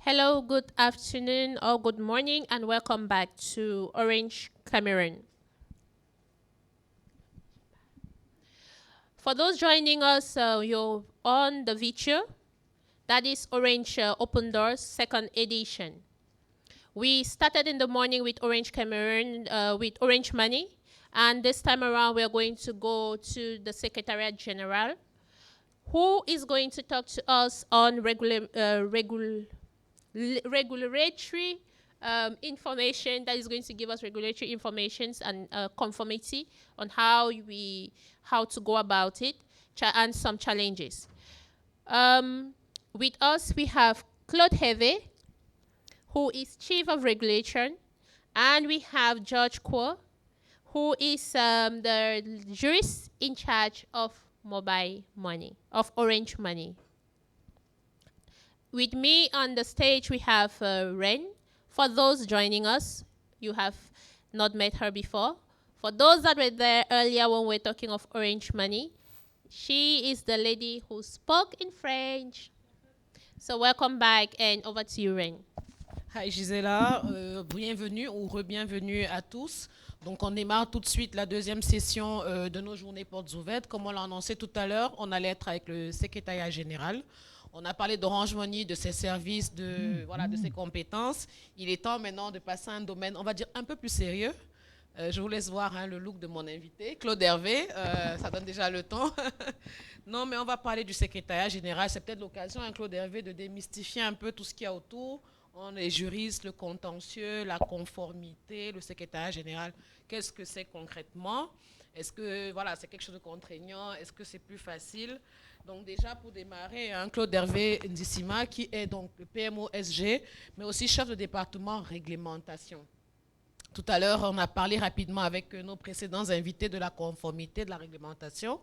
Hello, good afternoon or good morning, and welcome back to Orange Cameroon. For those joining us, you're on the video. That is Orange Open Doors second edition. We started in the morning with Orange Cameroon, with Orange Money, and this time around we're going to go to the Secretariat General, who is going to talk to us on regulatory information, that is going to give us regulatory information and conformity on how to go about it and some challenges. With us, we have Claude Heve, who is Chief of Regulation, and we have George Quo, who is the jurist in charge of mobile money, of Orange Money. With me on the stage, we have Ren. For those joining us, you have not met her before. For those that were there earlier when we were talking of Orange Money, she is the lady who spoke in French. So welcome back, and over to you, Ren. Hi Gisela, bienvenue ou re-bienvenue à tous. Donc on démarre tout de suite la deuxième session de nos journées portes ouvertes. Comme on l'a annoncé tout à l'heure, on allait être avec le secrétariat général. On a parlé d'Orange Money, de ses services, de ses compétences. Il est temps maintenant de passer à un domaine, on va dire, un peu plus sérieux. Je vous laisse voir le look de mon invité, Claude Hervé. Ça donne déjà le temps. Non, mais on va parler du secrétariat général. C'est peut-être l'occasion, Claude Hervé, de démystifier un peu tout ce qu'il y a autour. On est juriste, le contentieux, la conformité, le secrétariat général. Qu'est-ce que c'est concrètement? Est-ce que c'est quelque chose de contraignant? Est-ce que c'est plus facile? Donc déjà, pour démarrer, Claude Hervé Ndissima, qui est donc le PMO SG, mais aussi chef de département réglementation. Tout à l'heure, on a parlé rapidement avec nos précédents invités de la conformité, de la réglementation.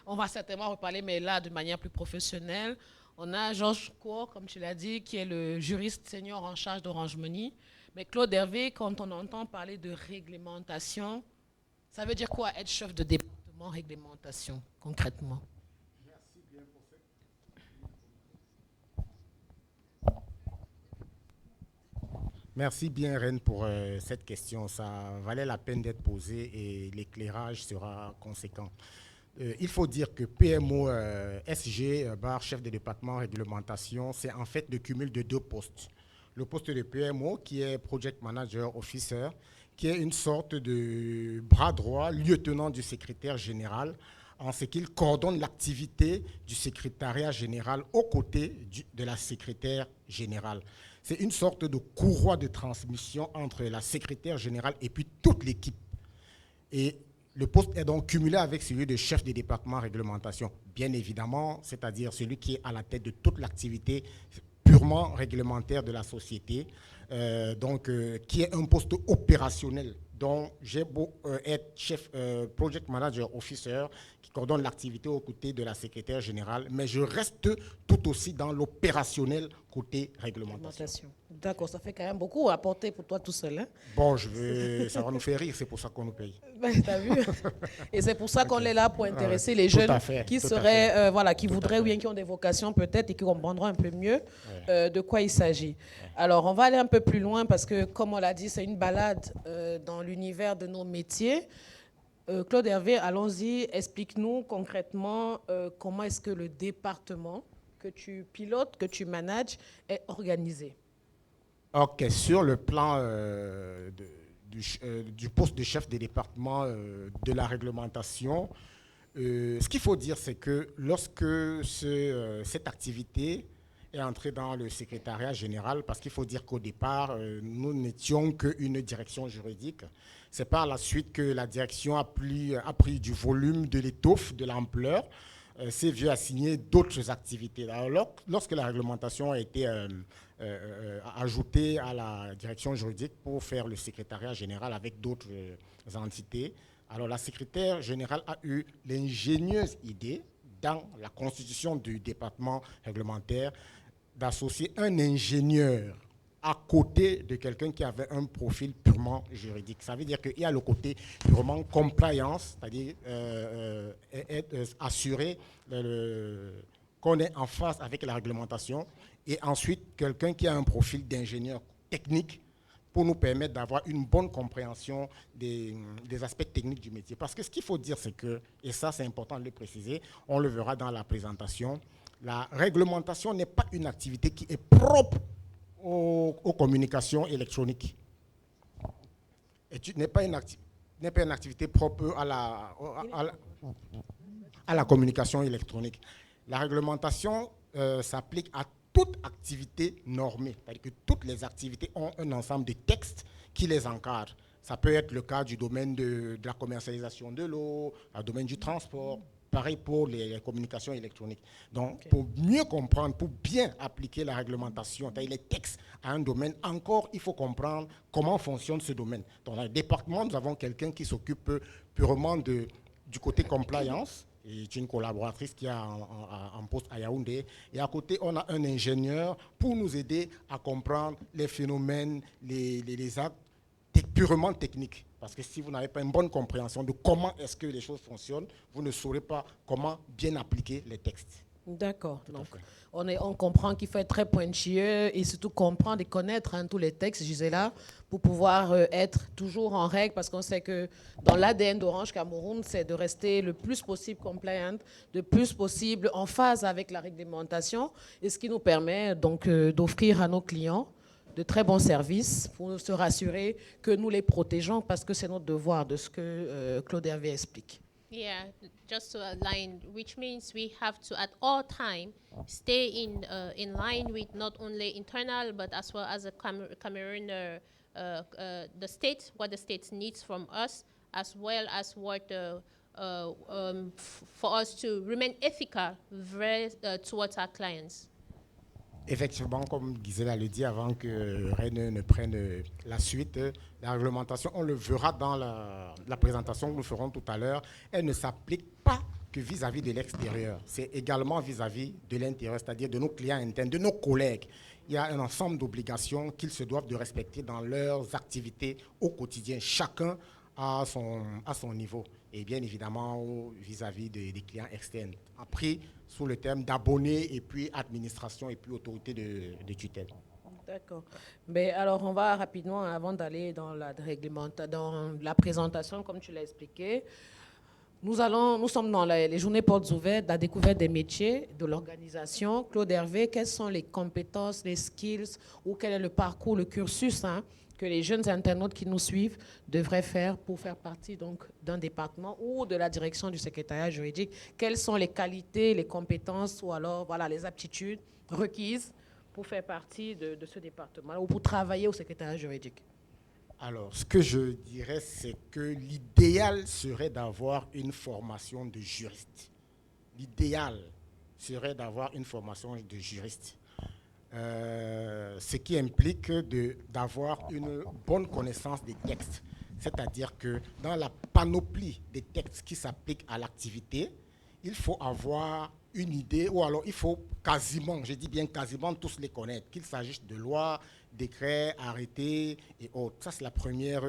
On va certainement reparler, mais là, de manière plus professionnelle. On a Georges Cour, comme tu l'as dit, qui est le juriste senior en charge d'Orange Money. Mais Claude Hervé, quand on entend parler de réglementation, ça veut dire quoi être chef de département réglementation, concrètement? Merci bien, Rennes, pour cette question. Ça valait la peine d'être posé et l'éclairage sera conséquent. Il faut dire que PMO SG, barre chef de département réglementation, c'est en fait le cumul de deux postes. Le poste de PMO, qui est Project Manager Officer, qui est une sorte de bras droit, lieutenant du secrétaire général, en ce qu'il coordonne l'activité du secrétariat général aux côtés de la secrétaire générale. C'est une sorte de courroie de transmission entre la secrétaire générale et puis toute l'équipe. Et le poste est donc cumulé avec celui de chef de département réglementation, bien évidemment, c'est-à-dire celui qui est à la tête de toute l'activité purement réglementaire de la société, qui est un poste opérationnel dont j'ai beau être chef project manager officer qui coordonne l'activité aux côtés de la secrétaire générale, mais je reste tout aussi dans l'opérationnel côté réglementation. D'accord, ça fait quand même beaucoup à porter pour toi tout seul. Hein? Bon, ça va nous faire rire, c'est pour ça qu'on nous paye. T'as vu? Et c'est pour ça qu'on est là pour intéresser les jeunes qui seraient, qui voudraient ou bien qui ont des vocations peut-être et qui comprendront un peu mieux de quoi il s'agit. Alors, on va aller un peu plus loin parce que, comme on l'a dit, c'est une balade dans l'univers de nos métiers. Claude Hervé, allons-y, explique-nous concrètement comment est-ce que le département que tu pilotes, que tu manages, est organisé. Ok, sur le plan du poste de chef de département de la réglementation, ce qu'il faut dire, c'est que lorsque cette activité est entrée dans le secrétariat général, parce qu'il faut dire qu'au départ, nous n'étions qu'une direction juridique. C'est par la suite que la direction a pris du volume, de l'étoffe, de l'ampleur, s'est vu assigner d'autres activités. Alors, lorsque la réglementation a été ajoutée à la direction juridique pour faire le secrétariat général avec d'autres entités, alors la secrétaire générale a eu l'ingénieuse idée, dans la constitution du département réglementaire, d'associer un ingénieur à côté de quelqu'un qui avait un profil purement juridique. Ça veut dire qu'il y a le côté purement compliance, c'est-à-dire assurer qu'on est en phase avec la réglementation, et ensuite quelqu'un qui a un profil d'ingénieur technique pour nous permettre d'avoir une bonne compréhension des aspects techniques du métier. Parce que ce qu'il faut dire, c'est que, et ça c'est important de le préciser, on le verra dans la présentation, la réglementation n'est pas une activité qui est propre aux communications électroniques. Et n'est pas une activité propre à la communication électronique. La réglementation s'applique à toute activité normée, c'est-à-dire que toutes les activités ont un ensemble de textes qui les encadrent. Ça peut être le cas du domaine de la commercialisation de l'eau, le domaine du transport, pareil pour les communications électroniques. Donc, pour mieux comprendre, pour bien appliquer la réglementation, c'est-à-dire les textes à un domaine, encore, il faut comprendre comment fonctionne ce domaine. Dans le département, nous avons quelqu'un qui s'occupe purement du côté compliance, et une collaboratrice qui est en poste à Yaoundé. Et à côté, on a un ingénieur pour nous aider à comprendre les phénomènes, les actes purement techniques. Parce que si vous n'avez pas une bonne compréhension de comment est-ce que les choses fonctionnent, vous ne saurez pas comment bien appliquer les textes. D'accord. Donc, on comprend qu'il faut être très pointilleux et surtout comprendre et connaître tous les textes, Gisela, pour pouvoir être toujours en règle, parce qu'on sait que dans l'ADN d'Orange Cameroun, c'est de rester le plus possible compliant, le plus possible en phase avec la réglementation, et ce qui nous permet donc d'offrir à nos clients de très bons services pour se rassurer que nous les protégeons, parce que c'est notre devoir, de ce que Claude Hervé explique. Yeah, just to align, which means we have to at all time stay in line with not only internal but as well as a Cameroon, the state, what the state needs from us, as well as what for us to remain ethical towards our clients. Effectivement, comme Gisela le dit, avant que Rennes ne prenne la suite, la réglementation, on le verra dans la présentation que nous ferons tout à l'heure, elle ne s'applique pas que vis-à-vis de l'extérieur. C'est également vis-à-vis de l'intérieur, c'est-à-dire de nos clients internes, de nos collègues. Il y a un ensemble d'obligations qu'ils se doivent de respecter dans leurs activités au quotidien, chacun à son niveau. Et bien évidemment vis-à-vis des clients externes, appris sous le terme d'abonnés et puis administration et puis autorité de tutelle. D'accord. Mais alors, on va rapidement, avant d'aller dans la présentation, comme tu l'as expliqué, nous sommes dans les journées portes ouvertes, la découverte des métiers, de l'organisation. Claude Hervé, quelles sont les compétences, les skills, ou quel est le parcours, le cursus que les jeunes internautes qui nous suivent devraient faire pour faire partie donc d'un département ou de la direction du secrétariat juridique? Quelles sont les qualités, les compétences ou alors voilà, les aptitudes requises pour faire partie de ce département ou pour travailler au secrétariat juridique? Alors, ce que je dirais, c'est que l'idéal serait d'avoir une formation de juriste. L'idéal serait d'avoir une formation de juriste. Ce qui implique d'avoir une bonne connaissance des textes. C'est-à-dire que dans la panoplie des textes qui s'appliquent à l'activité, il faut avoir une idée, ou alors il faut quasiment, je dis bien quasiment tous les connaître, qu'il s'agisse de lois, décrets, arrêtés et autres. Ça, c'est la première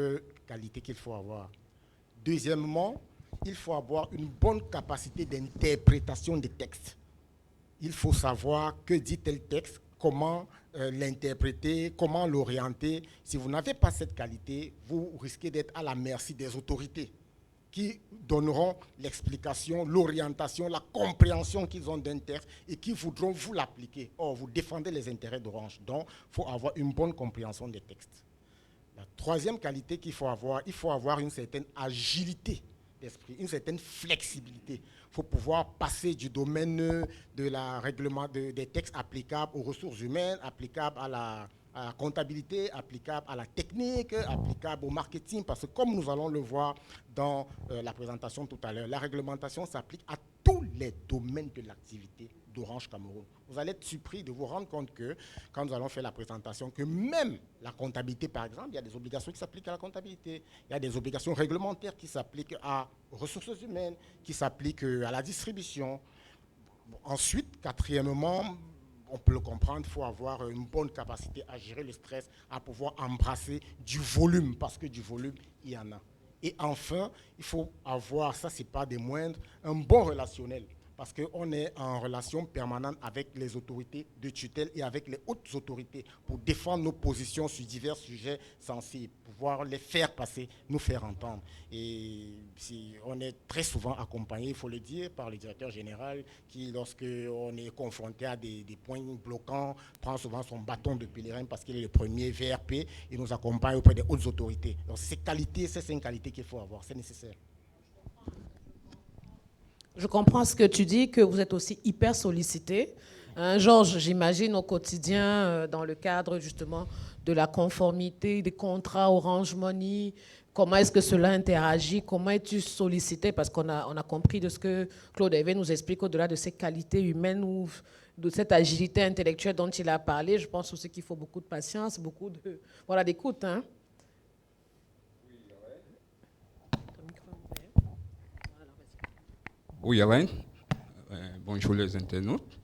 qualité qu'il faut avoir. Deuxièmement, il faut avoir une bonne capacité d'interprétation des textes. Il faut savoir que dit tel texte, comment l'interpréter, comment l'orienter. Si vous n'avez pas cette qualité, vous risquez d'être à la merci des autorités qui donneront l'explication, l'orientation, la compréhension qu'ils ont d'un texte et qui voudront vous l'appliquer. Or, vous défendez les intérêts d'Orange. Donc, il faut avoir une bonne compréhension des textes. La troisième qualité qu'il faut avoir une certaine agilité d'esprit, une certaine flexibilité. Il faut pouvoir passer du domaine de la règlement des textes applicables aux ressources humaines, applicables à la comptabilité, applicables à la technique, applicables au marketing, parce que comme nous allons le voir dans la présentation tout à l'heure, la réglementation s'applique à tous les domaines de l'activité d'Orange Cameroun. Vous allez être surpris de vous rendre compte que, quand nous allons faire la présentation, que même la comptabilité, par exemple, il y a des obligations qui s'appliquent à la comptabilité, il y a des obligations réglementaires qui s'appliquent aux ressources humaines, qui s'appliquent à la distribution. Ensuite, quatrièmement, on peut le comprendre, il faut avoir une bonne capacité à gérer le stress, à pouvoir embrasser du volume, parce que du volume, il y en a. Et enfin, il faut avoir, ça c'est pas des moindres, un bon relationnel. parce qu'on est en relation permanente avec les autorités de tutelle et avec les hautes autorités pour défendre nos positions sur divers sujets sensibles, pouvoir les faire passer, nous faire entendre. Et on est très souvent accompagné, il faut le dire, par le directeur général qui, lorsqu'on est confronté à des points bloquants, prend souvent son bâton de pèlerin parce qu'il est le premier VRP et nous accompagne auprès des hautes autorités. Donc ces qualités, c'est une qualité qu'il faut avoir, c'est nécessaire. Je comprends ce que tu dis, que vous êtes aussi hyper sollicité. Hein, Georges, j'imagine au quotidien, dans le cadre justement de la conformité des contrats Orange Money, comment est-ce que cela interagit, comment es-tu sollicité? Parce qu'on a compris de ce que Claude Hervé nous explique au-delà de ces qualités humaines ou de cette agilité intellectuelle dont il a parlé. Je pense aussi qu'il faut beaucoup de patience, beaucoup de, voilà, d'écoute. Hein. Oui, Alain. Bonjour les internautes.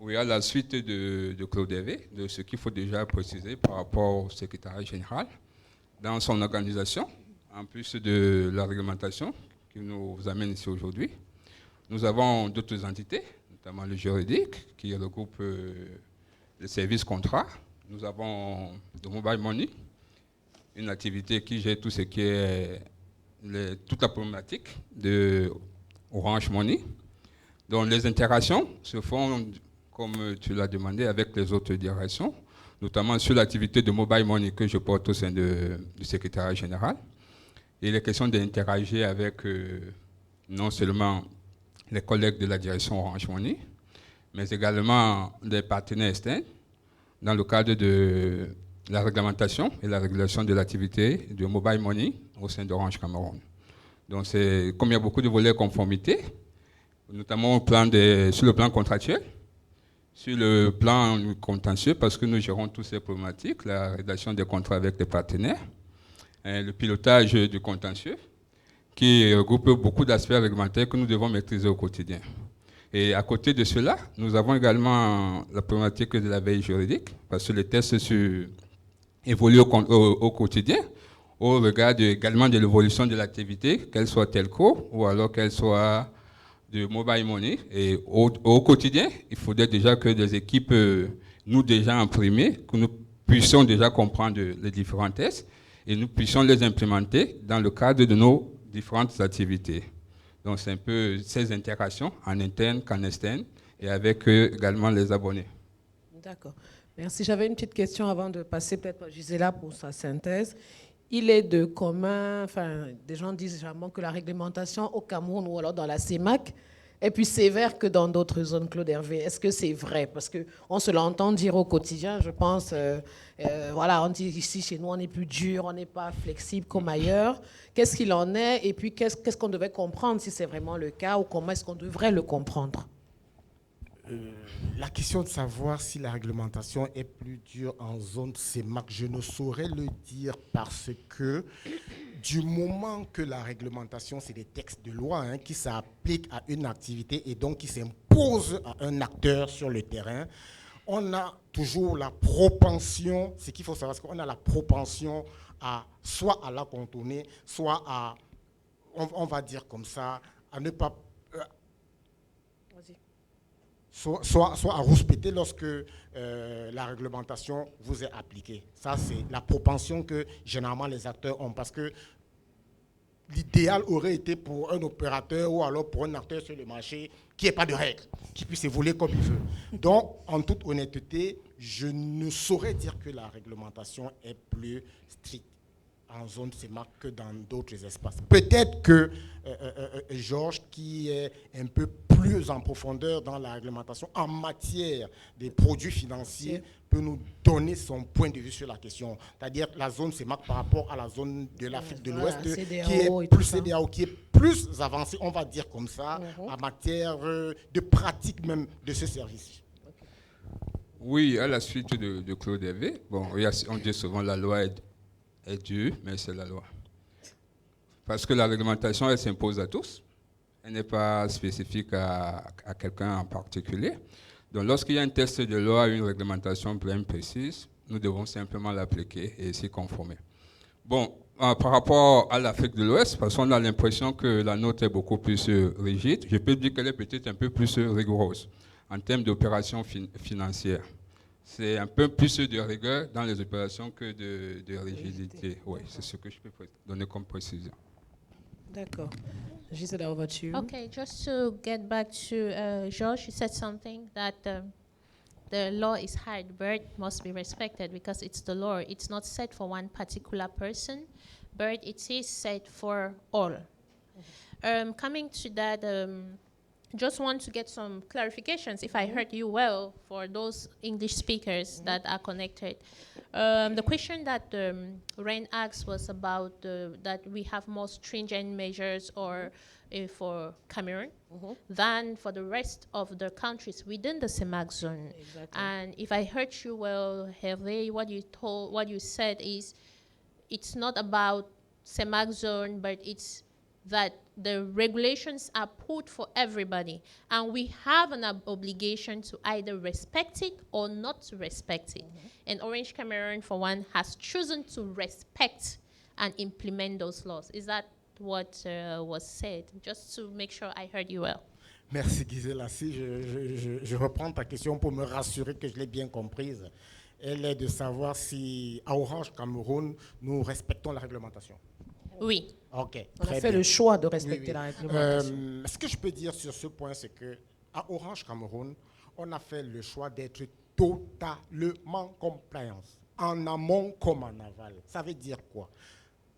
Oui, à la suite de Claude Hervé, de ce qu'il faut déjà préciser par rapport au secrétariat général, dans son organisation, en plus de la réglementation qui nous amène ici aujourd'hui, nous avons d'autres entités, notamment le juridique, qui regroupe les services contrats. Nous avons le Mobile Money, une activité qui gère tout ce qui est toute la problématique de Orange Money. Donc les interactions se font, comme tu l'as demandé, avec les autres directions, notamment sur l'activité de Mobile Money que je porte au sein du secrétariat général. Il est question d'interagir avec non seulement les collègues de la direction Orange Money, mais également des partenaires externes dans le cadre de la réglementation et la régulation de l'activité de Mobile Money au sein d'Orange Cameroun. Donc, comme il y a beaucoup de volets conformité, notamment sur le plan contractuel, sur le plan contentieux, parce que nous gérons toutes ces problématiques, la rédaction des contrats avec les partenaires, le pilotage du contentieux, qui regroupe beaucoup d'aspects réglementaires que nous devons maîtriser au quotidien. Et à côté de cela, nous avons également la problématique de la veille juridique, parce que les tests évoluent au quotidien, au regard également de l'évolution de l'activité, qu'elle soit telco ou alors qu'elle soit de mobile money. Et au quotidien, il faudrait déjà que des équipes, nous déjà imprimées, que nous puissions déjà comprendre les différents tests et nous puissions les implémenter dans le cadre de nos différentes activités. Donc c'est un peu ces interactions en interne qu'en externe et avec également les abonnés. D'accord. Merci. J'avais une petite question avant de passer peut-être à Gisela pour sa synthèse. Il est de commun, enfin, des gens disent généralement que la réglementation au Cameroun ou alors dans la CEMAC est plus sévère que dans d'autres zones, Claude Hervé. Est-ce que c'est vrai? Parce qu'on se l'entend dire au quotidien, je pense, voilà, on dit ici, chez nous, on est plus dur, on n'est pas flexible comme ailleurs. Qu'est-ce qu'il en est? Et puis, qu'est-ce qu'on devait comprendre si c'est vraiment le cas ou comment est-ce qu'on devrait le comprendre? La question de savoir si la réglementation est plus dure en zone CEMAC, je ne saurais le dire parce que du moment que la réglementation, c'est des textes de loi qui s'appliquent à une activité et donc qui s'imposent à un acteur sur le terrain, on a toujours la propension, ce qu'il faut savoir, c'est qu'on a la propension à soit à la contourner, soit à, on va dire comme ça, à ne pas... Soit à rouspéter lorsque la réglementation vous est appliquée. Ça, c'est la propension que généralement les acteurs ont. Parce que l'idéal aurait été pour un opérateur ou alors pour un acteur sur le marché qui n'ait pas de règles, qui puisse évoluer comme il veut. Donc, en toute honnêteté, je ne saurais dire que la réglementation est plus stricte en zone CEMAC que dans d'autres espaces. Peut-être que Georges, qui est un peu plus en profondeur dans la réglementation en matière des produits financiers, peut nous donner son point de vue sur la question. C'est-à-dire la zone CEMAC par rapport à la zone de l'Afrique de l'Ouest, qui est plus CEDEAO, qui est plus avancée, on va dire comme ça, en matière de pratique même de ce service. Oui, à la suite de Claude Hervé, bon, on dit souvent la loi est dure, mais c'est la loi. Parce que la réglementation, elle s'impose à tous. Elle n'est pas spécifique à quelqu'un en particulier. Donc, lorsqu'il y a un texte de loi, une réglementation bien précise, nous devons simplement l'appliquer et s'y conformer. Bon, Par rapport à l'Afrique de l'Ouest, parce qu'on a l'impression que la nôtre est beaucoup plus rigide, je peux dire qu'elle est peut-être un peu plus rigoureuse en termes d'opérations financières. C'est un peu plus de rigueur dans les opérations que de rigidité. Oui, c'est ce que je peux donner comme précision. D'accord. Gisela, over to you. Okay, just to get back to George, you said something that the law is hard, but must be respected because it's the law. It's not set for one particular person, but it is set for all. Coming to that, just want to get some clarifications, if I heard you well, for those English speakers that are connected. The question that Rain asked was about that we have more stringent measures or for Cameroon than for the rest of the countries within the CEMAC zone. Exactly. And if I heard you well, Hervé, what you said is it's not about CEMAC zone, but it's that the regulations are put for everybody, and we have an obligation to either respect it or not to respect it. And Orange Cameroon, for one, has chosen to respect and implement those laws. Is that what was said? Just to make sure I heard you well. Merci Gisela. Si je reprends ta question pour me rassurer que je l'ai bien comprise. Elle est de savoir si à Orange Cameroun, nous respectons la réglementation. Oui. Ok. On a très fait bien. le choix de Oui, respecter oui. la réglementation. Ce que je peux dire sur ce point, c'est que à Orange Cameroun, on a fait le choix d'être totalement compliance, en amont comme en aval. Ça veut dire quoi?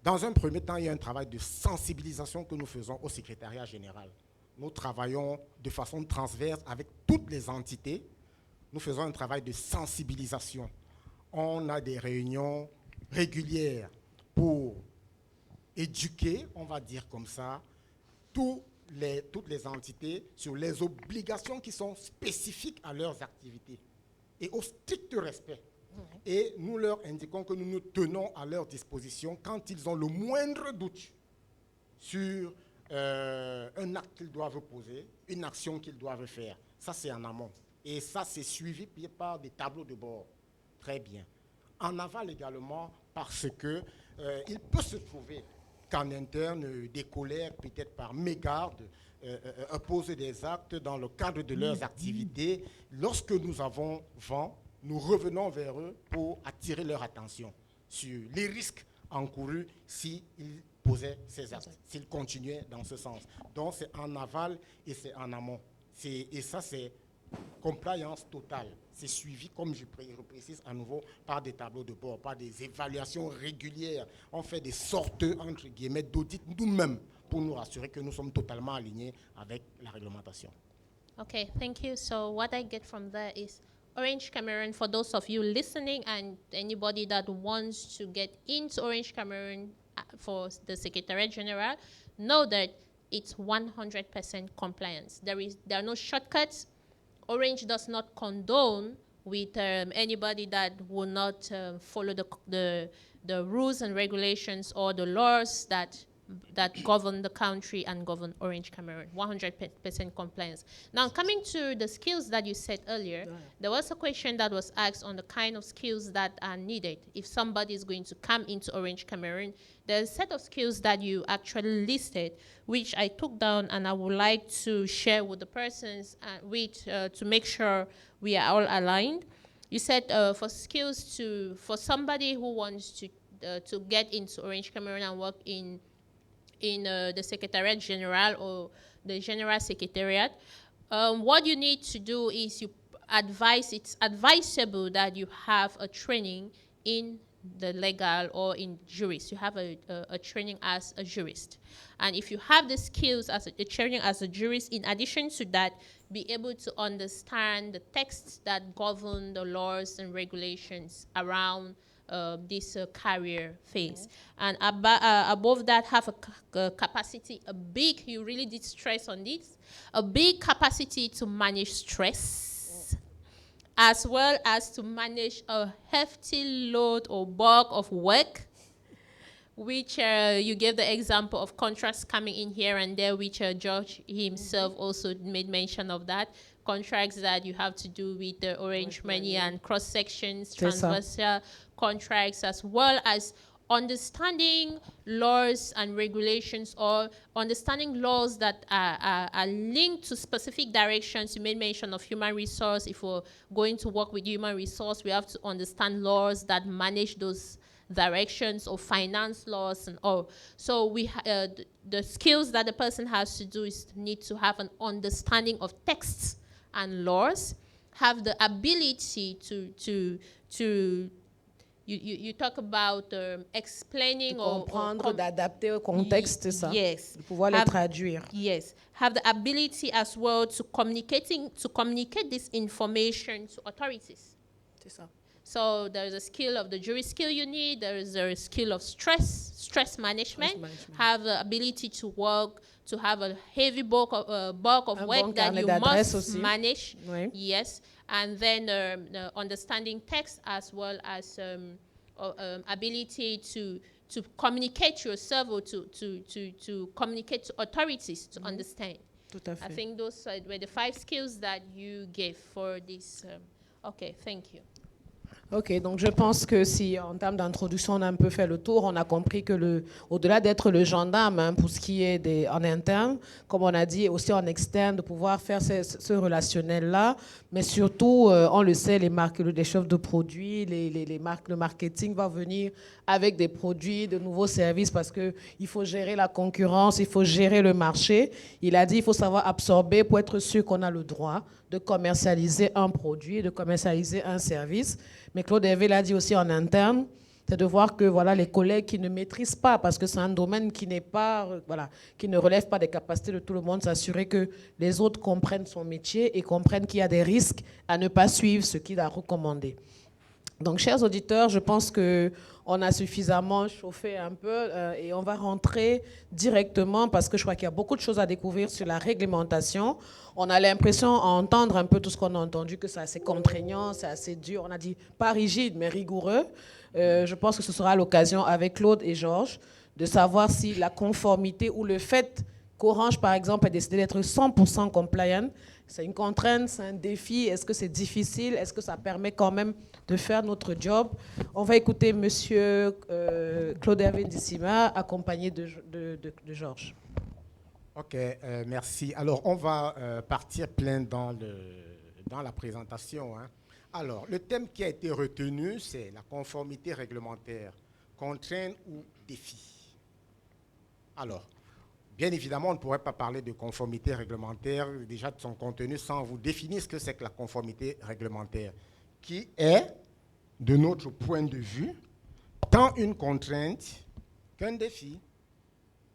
Dans un premier temps, il y a un travail de sensibilisation que nous faisons au secrétariat général. Nous travaillons de façon transverse avec toutes les entités. Nous faisons un travail de sensibilisation. On a des réunions régulières pour éduquer, on va dire comme ça, toutes les entités sur les obligations qui sont spécifiques à leurs activités et au strict respect. Et nous leur indiquons que nous nous tenons à leur disposition quand ils ont le moindre doute sur un acte qu'ils doivent poser, une action qu'ils doivent faire. Ça, c'est en amont. Et ça, c'est suivi par des tableaux de bord. Très bien. En aval également, parce que il peut se trouver qu'en interne, des collègues, peut-être par mégarde, posent des actes dans le cadre de leurs activités. Lorsque nous avons vent, nous revenons vers eux pour attirer leur attention sur les risques encourus s'ils posaient ces actes, s'ils continuaient dans ce sens. Donc c'est en aval et c'est en amont. Et ça, c'est compliance totale. C'est suivi, comme je précise à nouveau, par des tableaux de bord, par des évaluations régulières. On fait des sortes, entre guillemets, d'audit nous-mêmes pour nous rassurer que nous sommes totalement alignés avec la réglementation. Okay, thank you. So what I get from there is Orange Cameroon, for those of you listening and anybody that wants to get into Orange Cameroon for the Secretariat General, know that it's 100% compliance. There are no shortcuts. Orange does not condone with anybody that will not follow the rules and regulations or the laws that govern the country and govern Orange Cameroon. 100% compliance. Now, coming to the skills that you said earlier, there was a question that was asked on the kind of skills that are needed. If somebody is going to come into Orange Cameroon, there's a set of skills that you actually listed, which I took down and I would like to share with the persons to make sure we are all aligned. You said for skills for somebody who wants to get into Orange Cameroon and work in the Secretariat General or the General Secretariat, what you need to do is it's advisable that you have a training in the legal or in jurist. You have a training as a jurist. And if you have the skills as a training as a jurist, in addition to that, be able to understand the texts that govern the laws and regulations around this career phase. And above that, have a capacity, you really did stress on this, a big capacity to manage stress, as well as to manage a hefty load or bulk of work, which you gave the example of contracts coming in here and there, which George himself also made mention of that. Contracts that you have to do with the Orange Money and cross-sections, transversal contracts, as well as understanding laws and regulations, or understanding laws that are linked to specific directions. You made mention of human resource. If we're going to work with human resource, we have to understand laws that manage those directions, or finance laws and all. So the skills that the person has to do is need to have an understanding of texts and laws, have the ability to you talk about explaining De or comprendre, d'adapter au contexte, c'est ça. Yes. De pouvoir les Have- traduire. Yes, have the ability as well to communicate this information to authorities. C'est ça. So there is a skill of the jury skill you need. There is a skill of stress management. Stress management. Have the ability to work, to have a heavy bulk of Un work bon that carnet you d'adresses must aussi. manage. Oui. Yes, and then the understanding text as well as ability to communicate yourself, or to communicate to authorities to understand. Tout à I fait. think those were the 5 skills that you gave for this. Okay, thank you. Ok, donc je pense que si en termes d'introduction on a un peu fait le tour, on a compris que au-delà d'être le gendarme, hein, pour ce qui est en interne, comme on a dit, aussi en externe, de pouvoir faire ce relationnel-là, mais surtout, on le sait, les chefs de produits, les marques, le marketing va venir avec des produits, de nouveaux services, parce qu'il faut gérer la concurrence, il faut gérer le marché. Il a dit qu'il faut savoir absorber pour être sûr qu'on a le droit de commercialiser un produit, de commercialiser un service. Mais Claude Hervé l'a dit aussi en interne, c'est de voir que voilà, les collègues qui ne maîtrisent pas, parce que c'est un domaine qui n'est pas, qui ne relève pas des capacités de tout le monde, s'assurer que les autres comprennent son métier et comprennent qu'il y a des risques à ne pas suivre ce qu'il a recommandé. Donc, chers auditeurs, je pense qu'on a suffisamment chauffé un peu et on va rentrer directement, parce que je crois qu'il y a beaucoup de choses à découvrir sur la réglementation. On a l'impression d'entendre un peu tout ce qu'on a entendu, que c'est assez contraignant, c'est assez dur. On a dit pas rigide, mais rigoureux. Je pense que ce sera l'occasion avec Claude et Georges de savoir si la conformité ou le fait qu'Orange, par exemple, ait décidé d'être 100% compliant, c'est une contrainte, c'est un défi. Est-ce que c'est difficile? Est-ce que ça permet quand même de faire notre job? On va écouter Monsieur Claude Hervé Ndissima, accompagné de Georges. Ok, merci. Alors, on va partir plein dans la présentation, hein. Alors, le thème qui a été retenu, c'est la conformité réglementaire, contrainte ou défi. Alors, bien évidemment, on ne pourrait pas parler de conformité réglementaire, déjà de son contenu, sans vous définir ce que c'est que la conformité réglementaire, qui est, de notre point de vue, tant une contrainte qu'un défi.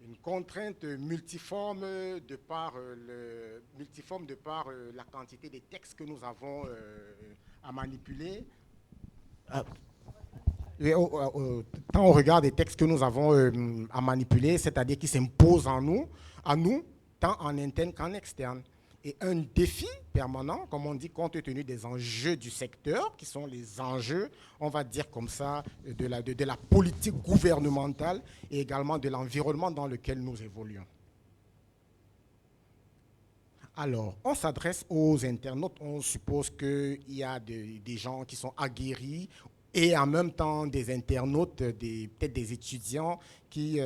Une contrainte multiforme de par la quantité des textes que nous avons à manipuler. Tant on regarde les textes que nous avons à manipuler, c'est-à-dire qui s'imposent à nous, tant en interne qu'en externe. Et un défi permanent, comme on dit, compte tenu des enjeux du secteur, qui sont les enjeux, on va dire comme ça, de la politique gouvernementale et également de l'environnement dans lequel nous évoluons. Alors, on s'adresse aux internautes, on suppose qu'il y a des gens qui sont aguerris et en même temps des internautes, peut-être des étudiants qui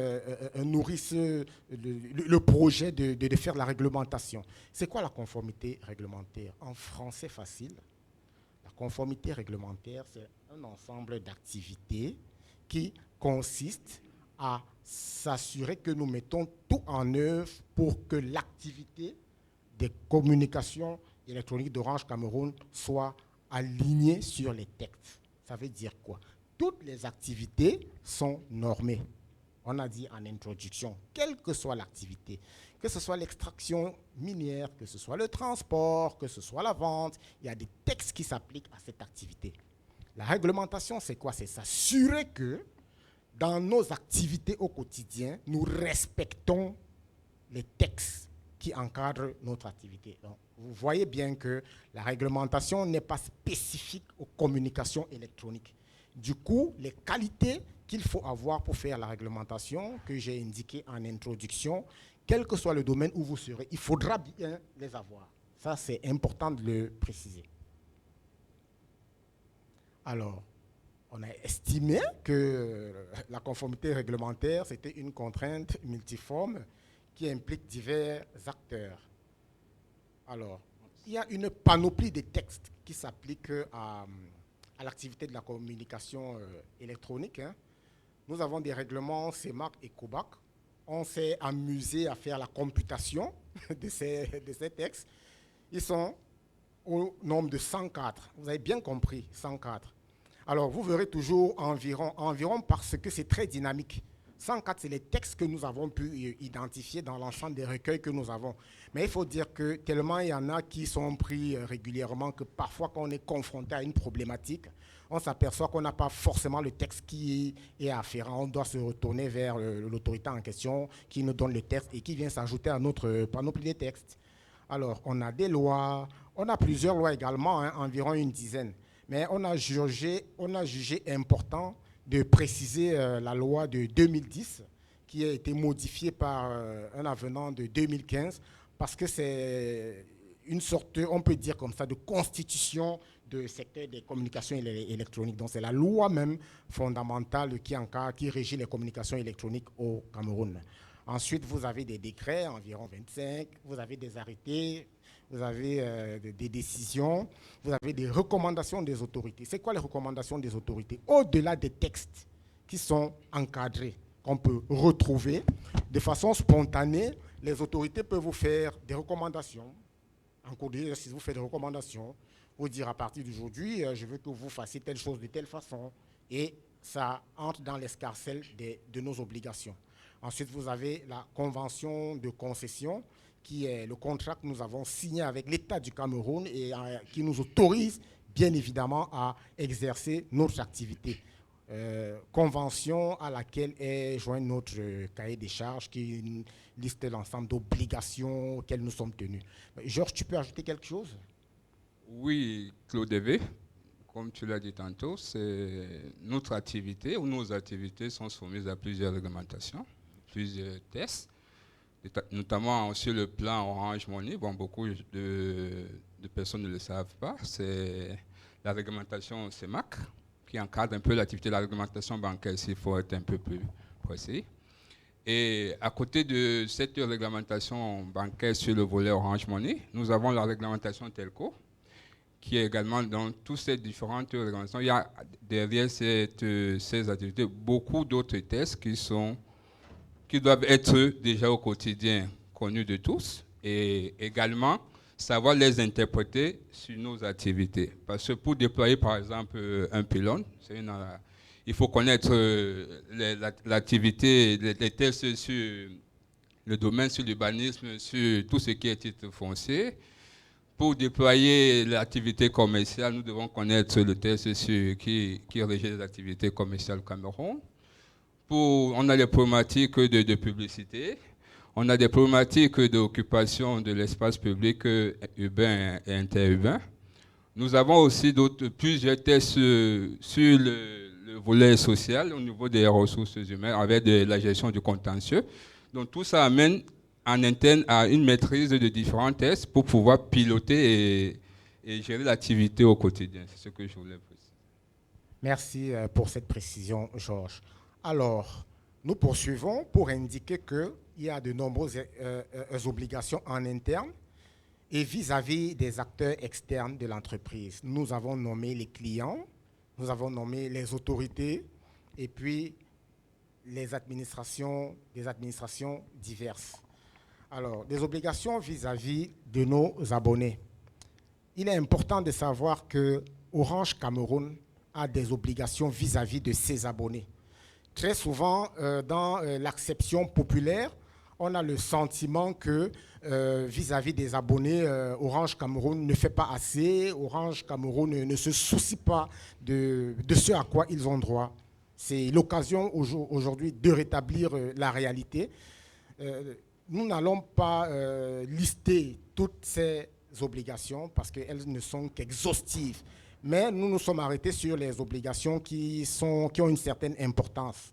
nourrissent le projet de faire la réglementation. C'est quoi la conformité réglementaire? En français facile, la conformité réglementaire, c'est un ensemble d'activités qui consiste à s'assurer que nous mettons tout en œuvre pour que l'activité des communications électroniques d'Orange Cameroun soit alignée sur les textes. Ça veut dire quoi? Toutes les activités sont normées. On a dit en introduction, quelle que soit l'activité, que ce soit l'extraction minière, que ce soit le transport, que ce soit la vente, il y a des textes qui s'appliquent à cette activité. La réglementation, c'est quoi? C'est s'assurer que dans nos activités au quotidien, nous respectons les textes qui encadrent notre activité. Donc, vous voyez bien que la réglementation n'est pas spécifique aux communications électroniques. Du coup, les qualités qu'il faut avoir pour faire la réglementation, que j'ai indiquées en introduction, quel que soit le domaine où vous serez, il faudra bien les avoir. Ça, c'est important de le préciser. Alors, on a estimé que la conformité réglementaire, c'était une contrainte multiforme qui implique divers acteurs. Alors, il y a une panoplie de textes qui s'appliquent à l'activité de la communication électronique. Hein. Nous avons des règlements CEMAC et COBAC. On s'est amusé à faire la computation de ces textes. Ils sont au nombre de 104. Vous avez bien compris, 104. Alors, vous verrez toujours environ parce que c'est très dynamique. 104, c'est les textes que nous avons pu identifier dans l'ensemble des recueils que nous avons. Mais il faut dire que tellement il y en a qui sont pris régulièrement que parfois, quand on est confronté à une problématique, on s'aperçoit qu'on n'a pas forcément le texte qui est afférent. On doit se retourner vers l'autorité en question qui nous donne le texte et qui vient s'ajouter à notre panoplie de textes. Alors, on a des lois, on a plusieurs lois également, hein, environ une dizaine. Mais on a jugé important de préciser la loi de 2010 qui a été modifiée par un avenant de 2015 parce que c'est une sorte, on peut dire comme ça, de constitution du secteur des communications électroniques. Donc c'est la loi même fondamentale qui régit les communications électroniques au Cameroun. Ensuite, vous avez des décrets, environ 25, vous avez des arrêtés, vous avez des décisions, vous avez des recommandations des autorités. C'est quoi les recommandations des autorités? Au-delà des textes qui sont encadrés, qu'on peut retrouver de façon spontanée, les autorités peuvent vous faire des recommandations. En cours d'exercice, vous faites des recommandations, vous dire à partir d'aujourd'hui, je veux que vous fassiez telle chose de telle façon, et ça entre dans l'escarcelle de nos obligations. Ensuite, vous avez la convention de concession, qui est le contrat que nous avons signé avec l'État du Cameroun et qui nous autorise bien évidemment à exercer notre activité. Convention à laquelle est joint notre cahier des charges qui liste l'ensemble d'obligations auxquelles nous sommes tenus. Georges, tu peux ajouter quelque chose? Oui, Claude V, comme tu l'as dit tantôt, notre activité ou nos activités sont soumises à plusieurs réglementations, plusieurs tests, notamment sur le plan Orange Money. Bon, beaucoup de personnes ne le savent pas. C'est la réglementation CEMAC qui encadre un peu l'activité de la réglementation bancaire, s'il faut être un peu plus précis. Et à côté de cette réglementation bancaire sur le volet Orange Money, nous avons la réglementation Telco, qui est également dans toutes ces différentes réglementations. Il y a derrière ces activités beaucoup d'autres tests qui doivent être déjà au quotidien connus de tous et également savoir les interpréter sur nos activités. Parce que pour déployer par exemple un pylône, il faut connaître l'activité, les tests sur le domaine, sur l'urbanisme, sur tout ce qui est titre foncier. Pour déployer l'activité commerciale, nous devons connaître le test qui régit les activités commerciales au Cameroun. On a des problématiques de publicité, on a des problématiques d'occupation de l'espace public urbain et interurbain. Nous avons aussi plusieurs tests sur le volet social au niveau des ressources humaines avec la gestion du contentieux. Donc tout ça amène en interne à une maîtrise de différents tests pour pouvoir piloter et gérer l'activité au quotidien. C'est ce que je voulais préciser. Merci pour cette précision, Georges. Alors, nous poursuivons pour indiquer qu'il y a de nombreuses obligations en interne et vis-à-vis des acteurs externes de l'entreprise. Nous avons nommé les clients, nous avons nommé les autorités et puis des administrations diverses. Alors, des obligations vis-à-vis de nos abonnés. Il est important de savoir que Orange Cameroun a des obligations vis-à-vis de ses abonnés. Très souvent, dans l'acception populaire, on a le sentiment que vis-à-vis des abonnés, Orange Cameroun ne fait pas assez, Orange Cameroun ne se soucie pas de ce à quoi ils ont droit. C'est l'occasion aujourd'hui de rétablir la réalité. Nous n'allons pas lister toutes ces obligations parce qu'elles ne sont qu'exhaustives. Mais nous nous sommes arrêtés sur les obligations qui ont une certaine importance.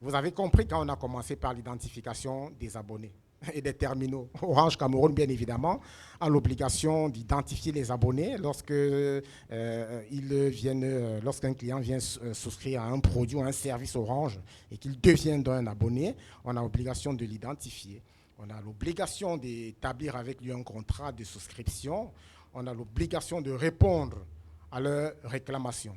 Vous avez compris quand on a commencé par l'identification des abonnés. et des terminaux. Orange Cameroun, bien évidemment, a l'obligation d'identifier les abonnés lorsqu'un client vient souscrire à un produit ou à un service Orange et qu'il devient un abonné. On a l'obligation de l'identifier. On a l'obligation d'établir avec lui un contrat de souscription. On a l'obligation de répondre à leurs réclamations.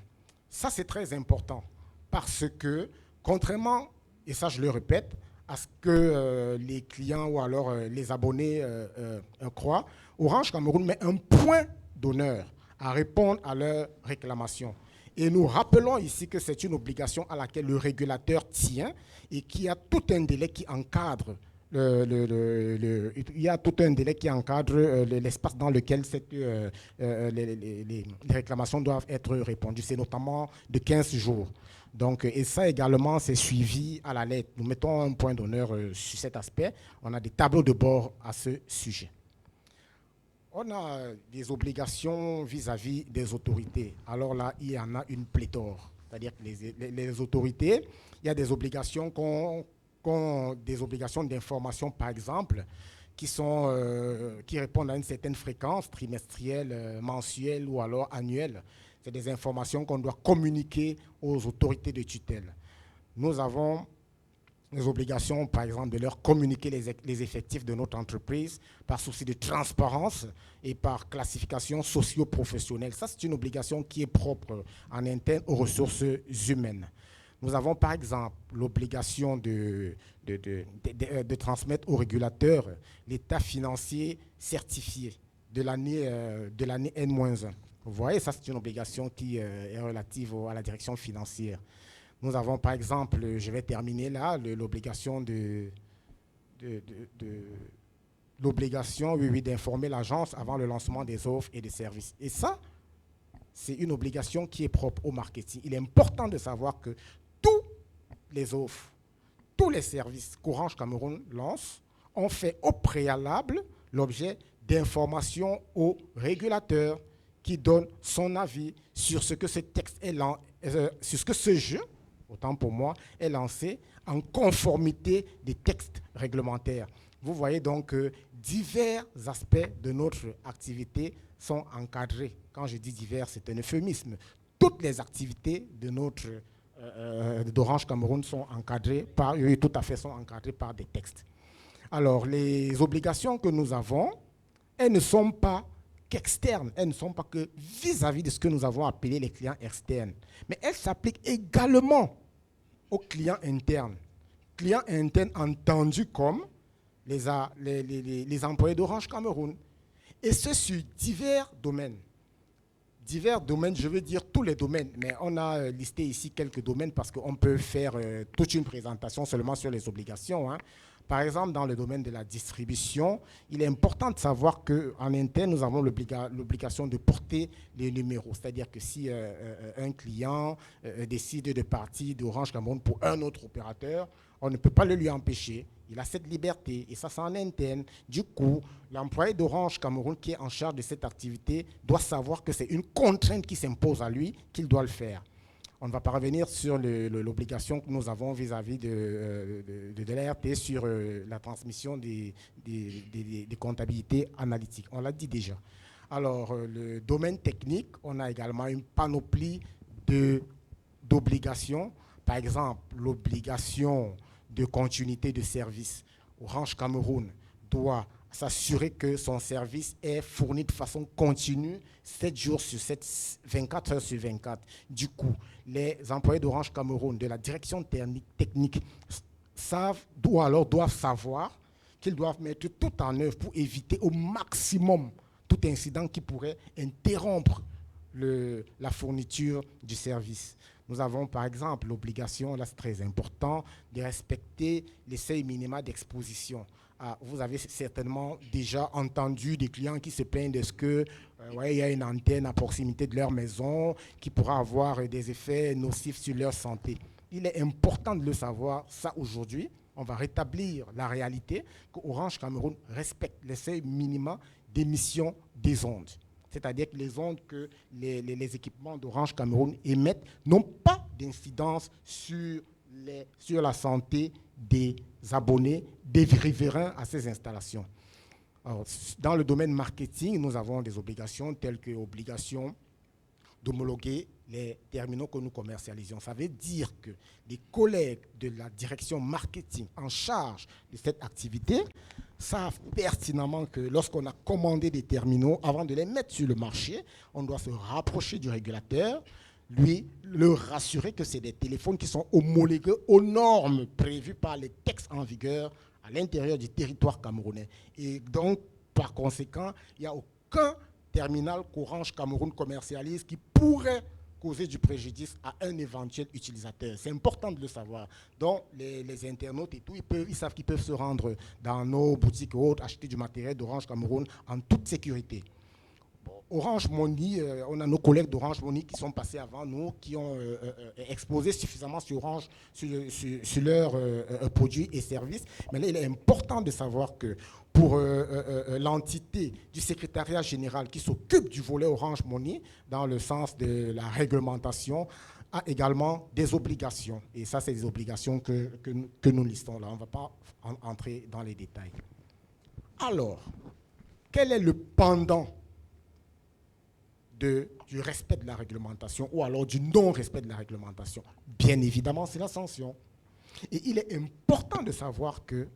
Ça, c'est très important parce que, contrairement, et ça je le répète, à ce que les clients ou alors les abonnés croient, Orange Cameroun met un point d'honneur à répondre à leurs réclamations. Et nous rappelons ici que c'est une obligation à laquelle le régulateur tient et qu'il y a tout un délai qui encadre l'espace dans lequel les réclamations doivent être répondues. C'est notamment de 15 jours. Donc, et ça également, c'est suivi à la lettre. Nous mettons un point d'honneur sur cet aspect. On a des tableaux de bord à ce sujet. On a des obligations vis-à-vis des autorités. Alors là, il y en a une pléthore. C'est-à-dire que les autorités, il y a des obligations des obligations d'information, par exemple, qui répondent à une certaine fréquence, trimestrielle, mensuelle ou alors annuelle. C'est des informations qu'on doit communiquer aux autorités de tutelle. Nous avons les obligations, par exemple, de leur communiquer les effectifs de notre entreprise par souci de transparence et par classification socio-professionnelle. Ça, c'est une obligation qui est propre en interne aux ressources humaines. Nous avons, par exemple, l'obligation de transmettre au régulateur l'état financier certifié de l'année N-1. Vous voyez, ça, c'est une obligation qui est relative à la direction financière. Nous avons, par exemple, je vais terminer là, l'obligation d'informer l'agence avant le lancement des offres et des services. Et ça, c'est une obligation qui est propre au marketing. Il est important de savoir que tous les offres, tous les services qu'Orange Cameroun lance ont fait au préalable l'objet d'informations au régulateur qui donne son avis sur ce que ce texte sur ce que ce jeu, autant pour moi, est lancé en conformité des textes réglementaires. Vous voyez donc que divers aspects de notre activité sont encadrés. Quand je dis divers, c'est un euphémisme. Toutes les activités de d'Orange Cameroun sont encadrées sont encadrées par des textes. Alors, les obligations que nous avons, elles ne sont pas qu'externes, elles ne sont pas que vis-à-vis de ce que nous avons appelé les clients externes, mais elles s'appliquent également aux clients internes. Clients internes entendus comme les employés d'Orange Cameroun. Et ce sur divers domaines. Divers domaines, je veux dire tous les domaines, mais on a listé ici quelques domaines parce qu'on peut faire toute une présentation seulement sur les obligations. Par exemple, dans le domaine de la distribution, il est important de savoir qu'en interne, nous avons l'obligation de porter les numéros. C'est-à-dire que si un client décide de partir d'Orange Cameroun pour un autre opérateur, on ne peut pas le lui empêcher. Il a cette liberté et ça, c'est en interne. Du coup, l'employé d'Orange Cameroun qui est en charge de cette activité doit savoir que c'est une contrainte qui s'impose à lui, qu'il doit le faire. On ne va pas revenir sur l'obligation que nous avons vis-à-vis de l'ART sur la transmission des comptabilités analytiques. On l'a dit déjà. Alors, le domaine technique, on a également une panoplie d'obligations. Par exemple, l'obligation de continuité de service. Orange Cameroun doit s'assurer que son service est fourni de façon continue, 7 jours sur 7, 24 heures sur 24. Du coup, les employés d'Orange Cameroun, de la direction technique, doivent savoir qu'ils doivent mettre tout en œuvre pour éviter au maximum tout incident qui pourrait interrompre la fourniture du service. Nous avons par exemple l'obligation, là c'est très important, de respecter les seuils minima d'exposition. Vous avez certainement déjà entendu des clients qui se plaignent de ce que il y a une antenne à proximité de leur maison qui pourra avoir des effets nocifs sur leur santé. Il est important de le savoir, ça aujourd'hui. On va rétablir la réalité qu'Orange Cameroun respecte les seuils minima d'émission des ondes. C'est-à-dire que les ondes que les équipements d'Orange Cameroun émettent n'ont pas d'incidence sur sur la santé des abonnés, des riverains à ces installations. Alors, dans le domaine marketing, nous avons des obligations telles que l'obligation d'homologuer les terminaux que nous commercialisons. Ça veut dire que les collègues de la direction marketing en charge de cette activité savent pertinemment que lorsqu'on a commandé des terminaux, avant de les mettre sur le marché, on doit se rapprocher du régulateur, lui leur rassurer que c'est des téléphones qui sont homologués aux normes prévues par les textes en vigueur à l'intérieur du territoire camerounais. Et donc, par conséquent, il n'y a aucun terminal qu'Orange Cameroun commercialise qui pourrait causer du préjudice à un éventuel utilisateur. C'est important de le savoir. Donc, les internautes et tout, ils savent qu'ils peuvent se rendre dans nos boutiques ou autres, acheter du matériel d'Orange Cameroun en toute sécurité. Orange Money, on a nos collègues d'Orange Money qui sont passés avant nous, qui ont exposé suffisamment sur Orange, sur leurs produits et services. Mais là, il est important de savoir que pour l'entité du secrétariat général qui s'occupe du volet Orange Money, dans le sens de la réglementation, a également des obligations. Et ça, c'est des obligations que nous listons là. On ne va pas entrer dans les détails. Alors, quel est le pendant du respect de la réglementation ou alors du non-respect de la réglementation? Bien évidemment, c'est la sanction. Et il est important de savoir que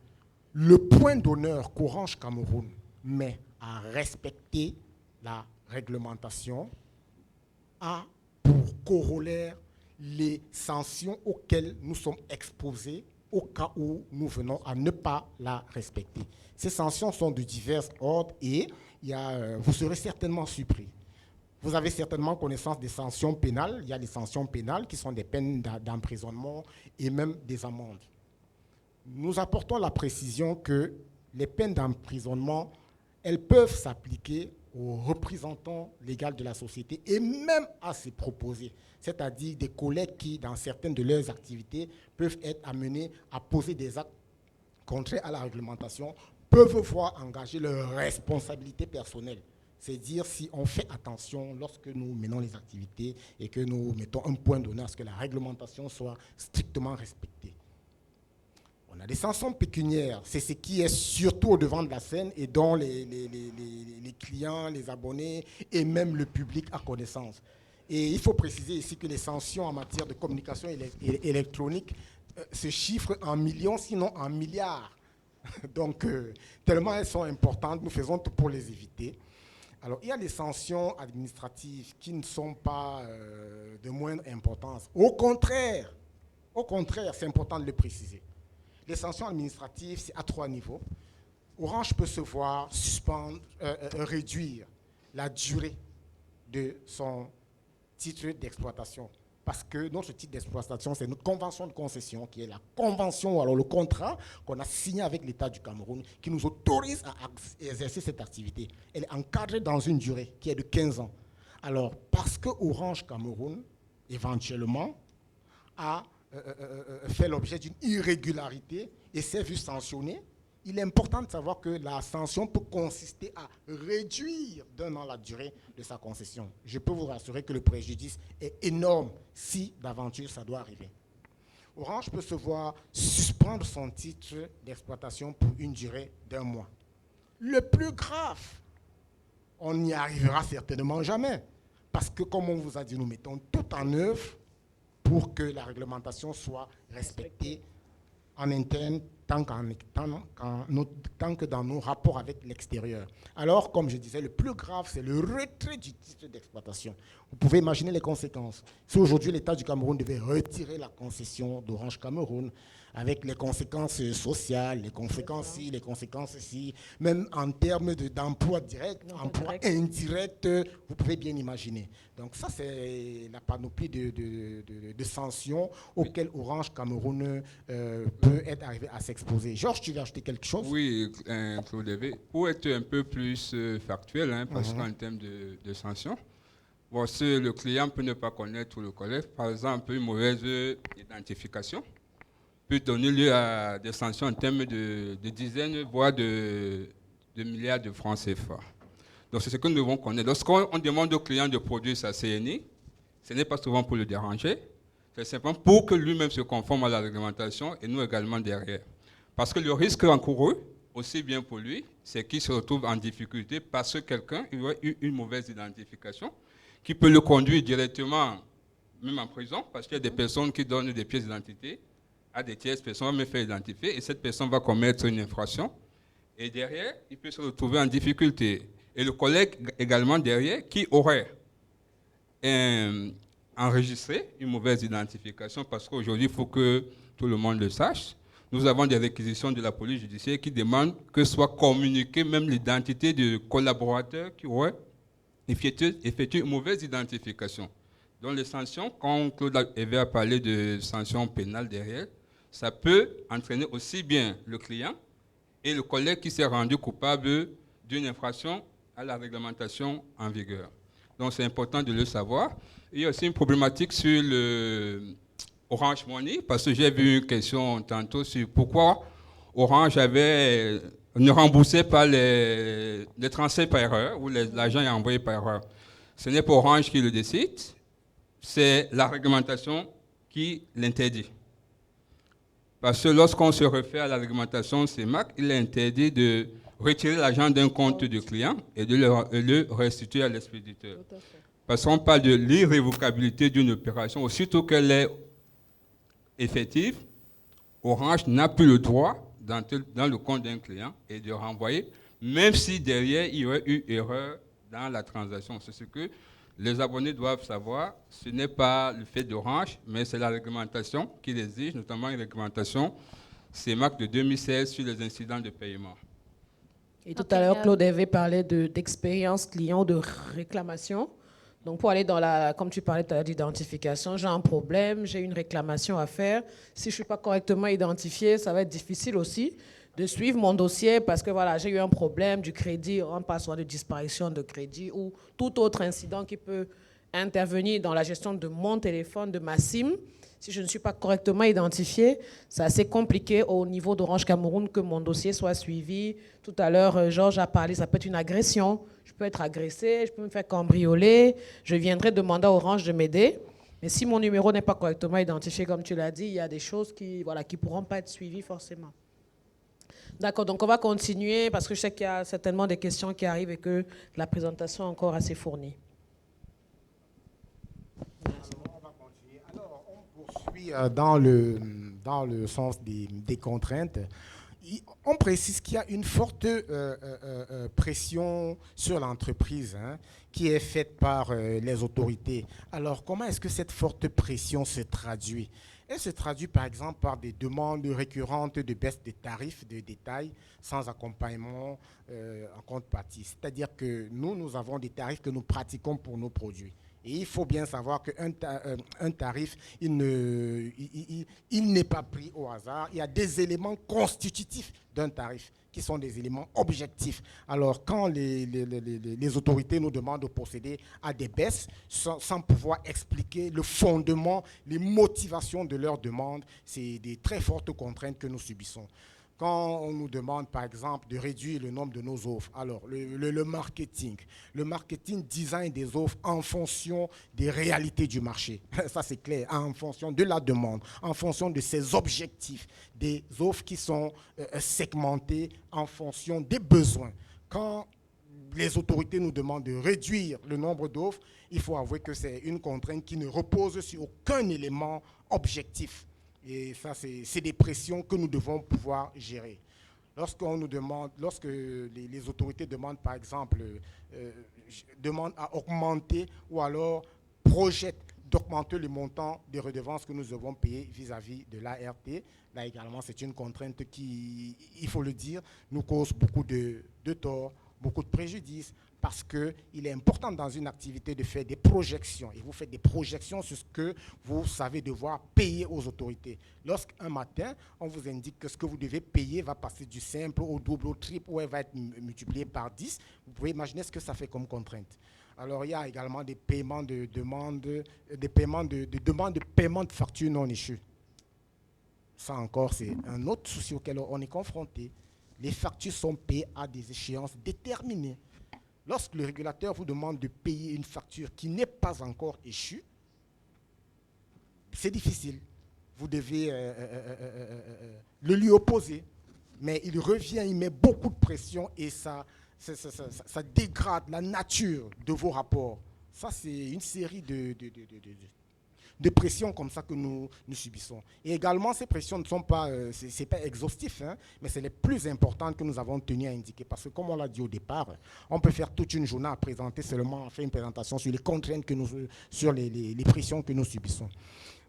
le point d'honneur qu'Orange Cameroun met à respecter la réglementation a pour corollaire les sanctions auxquelles nous sommes exposés au cas où nous venons à ne pas la respecter. Ces sanctions sont de divers ordres et vous serez certainement surpris. Vous avez certainement connaissance des sanctions pénales. Il y a les sanctions pénales qui sont des peines d'emprisonnement et même des amendes. Nous apportons la précision que les peines d'emprisonnement, elles peuvent s'appliquer aux représentants légaux de la société et même à ses proposés, c'est-à-dire des collègues qui, dans certaines de leurs activités, peuvent être amenés à poser des actes contraires à la réglementation, peuvent voir engager leur responsabilité personnelle. C'est dire si on fait attention lorsque nous menons les activités et que nous mettons un point d'honneur à ce que la réglementation soit strictement respectée. On a des sanctions pécuniaires, c'est ce qui est surtout au devant de la scène et dont les clients, les abonnés et même le public a connaissance. Et il faut préciser ici que les sanctions en matière de communication électronique se chiffrent en millions, sinon en milliards. Donc, tellement elles sont importantes, nous faisons tout pour les éviter. Alors, il y a des sanctions administratives qui ne sont pas de moindre importance. Au contraire, c'est important de le préciser. Les sanctions administratives, c'est à 3 niveaux. Orange peut se voir réduire la durée de son titre d'exploitation. Parce que notre titre d'exploitation, c'est notre convention de concession, qui est la convention, ou alors le contrat qu'on a signé avec l'État du Cameroun, qui nous autorise à exercer cette activité. Elle est encadrée dans une durée qui est de 15 ans. Alors, parce que Orange Cameroun, éventuellement, a fait l'objet d'une irrégularité et s'est vu sanctionné, il est important de savoir que la sanction peut consister à réduire d'un an la durée de sa concession. Je peux vous rassurer que le préjudice est énorme si d'aventure ça doit arriver. Orange peut se voir suspendre son titre d'exploitation pour une durée d'1 mois. Le plus grave, on n'y arrivera certainement jamais. Parce que, comme on vous a dit, nous mettons tout en œuvre pour que la réglementation soit respectée en interne, tant que dans nos rapports avec l'extérieur. Alors, comme je disais, le plus grave, c'est le retrait du titre d'exploitation. Vous pouvez imaginer les conséquences. Si aujourd'hui l'État du Cameroun devait retirer la concession d'Orange Cameroun, avec les conséquences sociales, les conséquences ci, les conséquences ci, même en termes d'emploi direct, emploi indirect, vous pouvez bien imaginer. Donc ça, c'est la panoplie de sanctions auxquelles Orange Cameroun peut être arrivé à s'exposer. Georges, tu veux ajouter quelque chose? Oui, Claude Hervé. Pour être un peu plus factuel, parce qu'en termes de sanctions, bon, si le client peut ne pas connaître le collègue, par exemple, une mauvaise identification peut donner lieu à des sanctions en termes de dizaines, voire de milliards de francs CFA. Donc, c'est ce que nous devons connaître. Lorsqu'on demande au client de produire sa CNI, ce n'est pas souvent pour le déranger, Très simplement pour que lui-même se conforme à la réglementation et nous également derrière. Parce que le risque encouru, aussi bien pour lui, c'est qu'il se retrouve en difficulté parce que quelqu'un aurait eu une mauvaise identification qui peut le conduire directement, même en prison, parce qu'il y a des personnes qui donnent des pièces d'identité à des tierces personnes, me faire identifier, et cette personne va commettre une infraction. Et derrière, il peut se retrouver en difficulté. Et le collègue également derrière, qui aurait enregistré une mauvaise identification, parce qu'aujourd'hui, il faut que tout le monde le sache. Nous avons des réquisitions de la police judiciaire qui demandent que soit communiquée même l'identité du collaborateur qui aurait effectué une mauvaise identification. Donc les sanctions, quand Claude Hervé a parlé de sanctions pénales derrière, ça peut entraîner aussi bien le client et le collègue qui s'est rendu coupable d'une infraction à la réglementation en vigueur. Donc c'est important de le savoir. Il y a aussi une problématique sur le Orange Money, parce que j'ai vu une question tantôt sur pourquoi Orange ne remboursait pas les transferts par erreur, ou l'argent est envoyé par erreur. Ce n'est pas Orange qui le décide, c'est la réglementation qui l'interdit. Parce que lorsqu'on se réfère à la réglementation CEMAC, il est interdit de retirer l'argent d'un compte du client et de le restituer à l'expéditeur. Parce qu'on parle de l'irrévocabilité d'une opération, aussitôt qu'elle est effective, Orange n'a plus le droit d'entrer dans le compte d'un client et de renvoyer, même si derrière il y aurait eu erreur dans la transaction. C'est ce que les abonnés doivent savoir. Ce n'est pas le fait d'Orange, mais c'est la réglementation qui l'exige, notamment une réglementation CEMAC de 2016 sur les incidents de paiement. Et tout à l'heure, Claude Hervé parlait d'expérience client, de réclamation. Donc, pour aller dans comme tu parlais d'identification, j'ai un problème, j'ai une réclamation à faire. Si je ne suis pas correctement identifié, ça va être difficile aussi de suivre mon dossier parce que voilà, j'ai eu un problème du crédit, on parle soit de disparition de crédit ou tout autre incident qui peut intervenir dans la gestion de mon téléphone, de ma SIM. Si je ne suis pas correctement identifié, c'est assez compliqué au niveau d'Orange Cameroun que mon dossier soit suivi. Tout à l'heure, Georges a parlé, ça peut être une agression. Je peux être agressé, je peux me faire cambrioler. Je viendrai demander à Orange de m'aider. Mais si mon numéro n'est pas correctement identifié, comme tu l'as dit, il y a des choses qui ne pourront pas être suivies forcément. D'accord, donc on va continuer parce que je sais qu'il y a certainement des questions qui arrivent et que la présentation est encore assez fournie. Dans le sens des contraintes, on précise qu'il y a une forte pression sur l'entreprise qui est faite par les autorités. Alors, comment est-ce que cette forte pression se traduit ? Elle se traduit par exemple par des demandes récurrentes de baisse des tarifs de détail sans accompagnement en contrepartie. C'est-à-dire que nous avons des tarifs que nous pratiquons pour nos produits. Et il faut bien savoir qu'un tarif, il n'est pas pris au hasard. Il y a des éléments constitutifs d'un tarif qui sont des éléments objectifs. Alors, quand les autorités nous demandent de procéder à des baisses sans pouvoir expliquer le fondement, les motivations de leurs demandes, c'est des très fortes contraintes que nous subissons. Quand on nous demande, par exemple, de réduire le nombre de nos offres, alors le marketing design des offres en fonction des réalités du marché. Ça, c'est clair, en fonction de la demande, en fonction de ses objectifs, des offres qui sont segmentées en fonction des besoins. Quand les autorités nous demandent de réduire le nombre d'offres, il faut avouer que c'est une contrainte qui ne repose sur aucun élément objectif. Et ça, c'est des pressions que nous devons pouvoir gérer. Lorsque les autorités demandent, par exemple, demandent à augmenter ou alors projettent d'augmenter le montant des redevances que nous devons payer vis-à-vis de l'ART, là également, c'est une contrainte qui, il faut le dire, nous cause beaucoup de torts, beaucoup de préjudices, parce qu'il est important dans une activité de faire des projections. Et vous faites des projections sur ce que vous savez devoir payer aux autorités. Lorsqu'un matin, on vous indique que ce que vous devez payer va passer du simple au double, au triple, ou elle va être multipliée par 10, vous pouvez imaginer ce que ça fait comme contrainte. Alors, il y a également des paiements de demandes de paiement de factures non échues. Ça encore, c'est un autre souci auquel on est confronté. Les factures sont payées à des échéances déterminées. Lorsque le régulateur vous demande de payer une facture qui n'est pas encore échue, c'est difficile. Vous devez le lui opposer. Mais il revient, il met beaucoup de pression et ça dégrade la nature de vos rapports. Ça, c'est une série de pressions comme ça que nous subissons. Et également, ces pressions ne sont pas, c'est pas exhaustif, hein, mais c'est les plus importantes que nous avons tenu à indiquer. Parce que comme on l'a dit au départ, on peut faire toute une journée à présenter seulement, à faire une présentation sur les contraintes sur les pressions que nous subissons.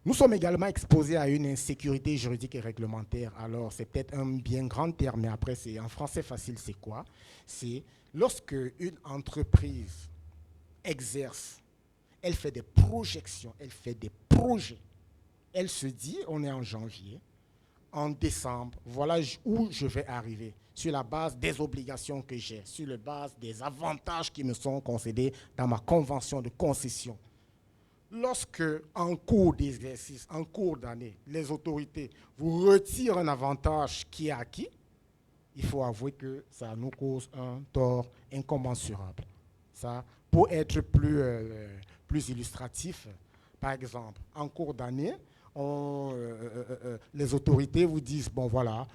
Nous sommes également exposés à une insécurité juridique et réglementaire. Alors, c'est peut-être un bien grand terme, mais après, c'est en français facile, c'est quoi? C'est lorsque une entreprise exerce, elle fait des projections, elle fait des projets. Elle se dit, on est en janvier, en décembre, voilà où je vais arriver, sur la base des obligations que j'ai, sur la base des avantages qui me sont concédés dans ma convention de concession. Lorsque, en cours d'exercice, en cours d'année, les autorités vous retirent un avantage qui est acquis, il faut avouer que ça nous cause un tort incommensurable. Ça, pour être plus illustratif, par exemple, en cours d'année, les autorités vous disent, bon voilà,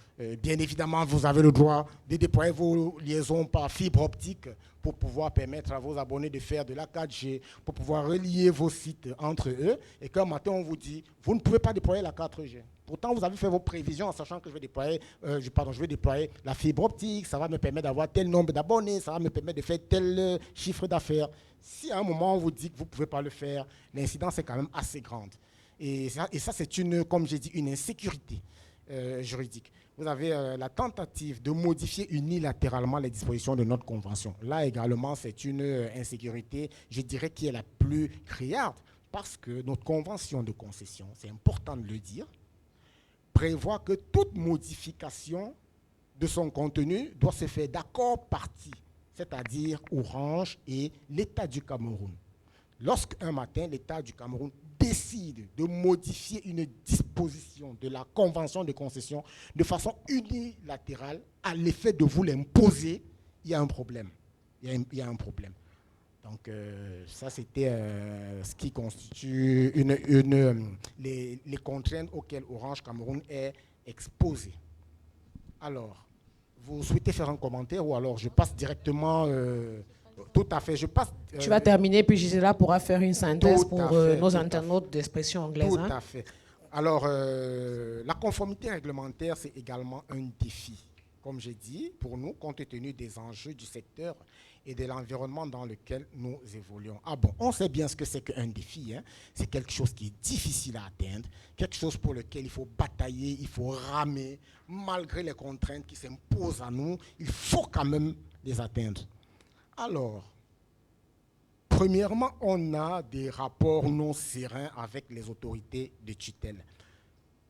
bien évidemment, vous avez le droit de déployer vos liaisons par fibre optique pour pouvoir permettre à vos abonnés de faire de la 4G, pour pouvoir relier vos sites entre eux, et qu'un matin, on vous dit, vous ne pouvez pas déployer la 4G. Pourtant, vous avez fait vos prévisions en sachant que je vais déployer la fibre optique, ça va me permettre d'avoir tel nombre d'abonnés, ça va me permettre de faire tel chiffre d'affaires. Si à un moment, on vous dit que vous ne pouvez pas le faire, l'incidence est quand même assez grande. Et ça c'est comme j'ai dit, une insécurité juridique. Vous avez la tentative de modifier unilatéralement les dispositions de notre convention. Là également, c'est une insécurité, je dirais, qui est la plus criarde, parce que notre convention de concession, c'est important de le dire, prévoit que toute modification de son contenu doit se faire d'accord partie, c'est-à-dire Orange et l'État du Cameroun. Lorsqu'un matin, l'État du Cameroun décide de modifier une disposition de la convention de concession de façon unilatérale à l'effet de vous l'imposer, il y a un problème. Il y a un problème. Donc ça, c'était ce qui constitue les contraintes auxquelles Orange Cameroun est exposé. Alors, vous souhaitez faire un commentaire ou alors je passe directement... tout à fait, je passe... Tu vas terminer, puis Gisela pourra faire une synthèse pour nos internautes d'expression anglaise. Tout à fait. Alors, la conformité réglementaire, c'est également un défi. Comme j'ai dit, pour nous, compte tenu des enjeux du secteur et de l'environnement dans lequel nous évoluons. Ah bon, on sait bien ce que c'est qu'un défi. Hein. C'est quelque chose qui est difficile à atteindre, quelque chose pour lequel il faut batailler, il faut ramer. Malgré les contraintes qui s'imposent à nous, il faut quand même les atteindre. Alors, premièrement, on a des rapports non sereins avec les autorités de tutelle.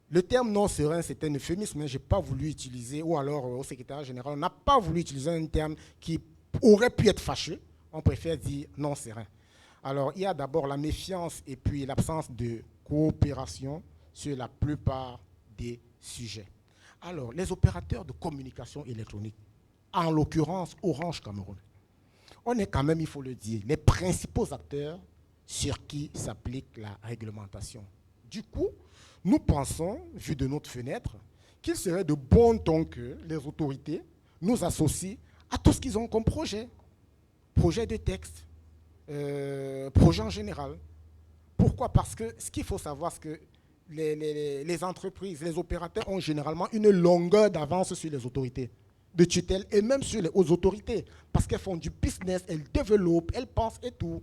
Le terme non serein, c'est un euphémisme, mais je n'ai pas voulu utiliser, ou alors au secrétariat général, on n'a pas voulu utiliser un terme qui aurait pu être fâcheux. On préfère dire non serein. Alors, il y a d'abord la méfiance et puis l'absence de coopération sur la plupart des sujets. Alors, les opérateurs de communication électronique, en l'occurrence Orange Cameroun, on est quand même, il faut le dire, les principaux acteurs sur qui s'applique la réglementation. Du coup, nous pensons, vu de notre fenêtre, qu'il serait de bon ton que les autorités nous associent à tout ce qu'ils ont comme projet. Projet de texte, projet en général. Pourquoi? Parce que ce qu'il faut savoir, c'est que les entreprises, les opérateurs ont généralement une longueur d'avance sur les autorités de tutelle et même sur les hautes autorités, parce qu'elles font du business, elles développent, elles pensent et tout.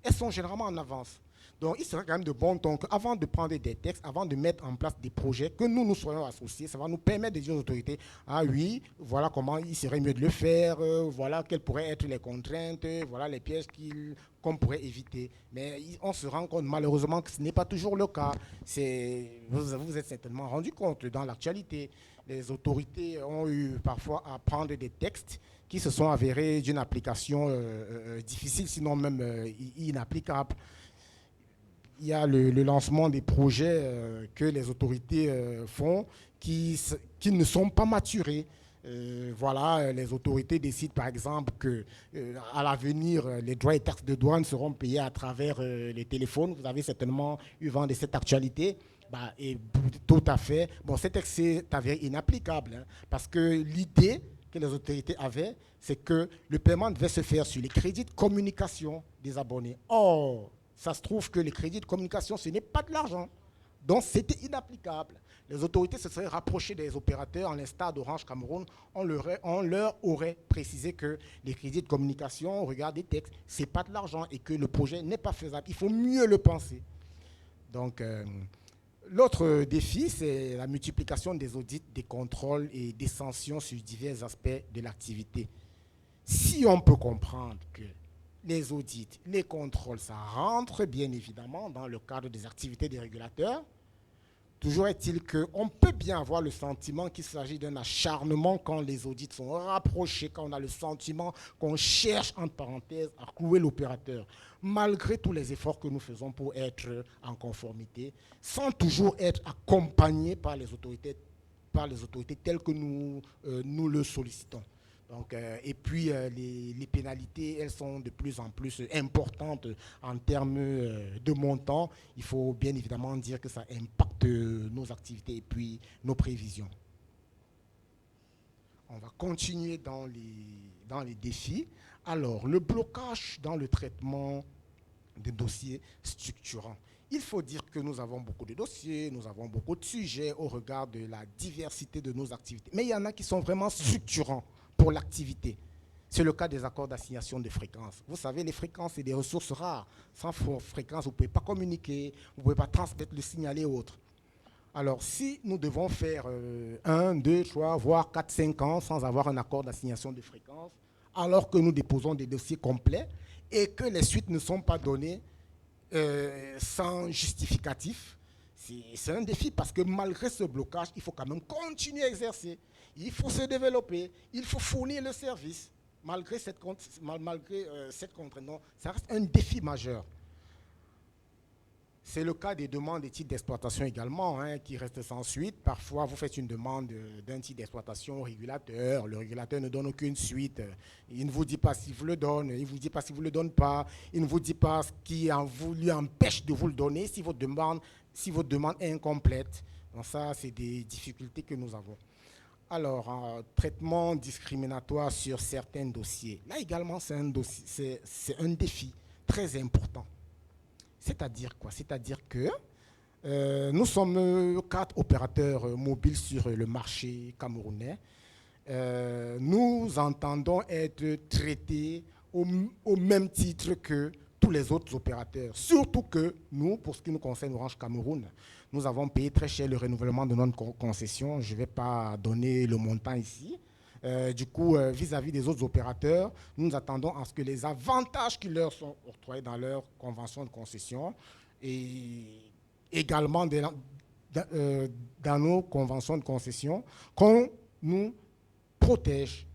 Elles sont généralement en avance. Donc, il serait quand même de bon ton qu'avant de prendre des textes, avant de mettre en place des projets, que nous soyons associés, ça va nous permettre de dire aux autorités, ah oui, voilà comment il serait mieux de le faire, voilà quelles pourraient être les contraintes, voilà les pièges qu'on pourrait éviter. Mais on se rend compte malheureusement que ce n'est pas toujours le cas. Vous êtes certainement rendu compte dans l'actualité. Les autorités ont eu parfois à prendre des textes qui se sont avérés d'une application difficile, sinon même inapplicable. Il y a le lancement des projets que les autorités font qui ne sont pas maturés. Voilà, les autorités décident par exemple que à l'avenir, les droits et taxes de douane seront payés à travers les téléphones. Vous avez certainement eu vent de cette actualité. Bah, et tout à fait. Bon, cet excès est avéré inapplicable, hein, parce que l'idée que les autorités avaient, c'est que le paiement devait se faire sur les crédits de communication des abonnés. Or, ça se trouve que les crédits de communication, ce n'est pas de l'argent. Donc, c'était inapplicable. Les autorités se seraient rapprochées des opérateurs, à l'instar d'Orange Cameroun. On leur aurait précisé que les crédits de communication, au regard des textes, ce n'est pas de l'argent et que le projet n'est pas faisable. Il faut mieux le penser. Donc, l'autre défi, c'est la multiplication des audits, des contrôles et des sanctions sur divers aspects de l'activité. Si on peut comprendre que les audits, les contrôles, ça rentre bien évidemment dans le cadre des activités des régulateurs, toujours est-il qu'on peut bien avoir le sentiment qu'il s'agit d'un acharnement quand les audits sont rapprochés, quand on a le sentiment qu'on cherche, entre parenthèses, à clouer l'opérateur, malgré tous les efforts que nous faisons pour être en conformité, sans toujours être accompagnés par les autorités telles que nous le sollicitons. Donc, et puis, les pénalités, elles sont de plus en plus importantes en termes de montant. Il faut bien évidemment dire que ça impacte nos activités et puis nos prévisions. On va continuer dans les défis. Alors, le blocage dans le traitement des dossiers structurants. Il faut dire que nous avons beaucoup de dossiers, nous avons beaucoup de sujets au regard de la diversité de nos activités. Mais il y en a qui sont vraiment structurants pour l'activité. C'est le cas des accords d'assignation de fréquences. Vous savez, les fréquences, c'est des ressources rares. Sans fréquence, vous ne pouvez pas communiquer, vous ne pouvez pas transmettre le signal et autres. Alors, si nous devons faire 1, 2, 3, voire 4, 5 ans sans avoir un accord d'assignation de fréquences, alors que nous déposons des dossiers complets et que les suites ne sont pas données sans justificatif, c'est un défi parce que malgré ce blocage, il faut quand même continuer à exercer. Il faut se développer, il faut fournir le service. Malgré cette contrainte, non, ça reste un défi majeur. C'est le cas des demandes des titres d'exploitation également, hein, qui restent sans suite. Parfois, vous faites une demande d'un titre d'exploitation au régulateur. Le régulateur ne donne aucune suite. Il ne vous dit pas s'il vous le donne, il ne vous dit pas s'il ne vous le donne pas. Il ne vous dit pas ce qui lui empêche de vous le donner si votre demande est incomplète. Donc ça, c'est des difficultés que nous avons. Alors, traitement discriminatoire sur certains dossiers. Là également, c'est un défi très important. C'est-à-dire quoi? C'est-à-dire que nous sommes 4 opérateurs mobiles sur le marché camerounais. Nous entendons être traités au même titre que tous les autres opérateurs. Surtout que nous, pour ce qui nous concerne Orange Cameroun, nous avons payé très cher le renouvellement de notre concession. Je ne vais pas donner le montant ici. Du coup, vis-à-vis des autres opérateurs, nous attendons à ce que les avantages qui leur sont octroyés dans leur convention de concession et également dans nos conventions de concession, qu'on nous protège.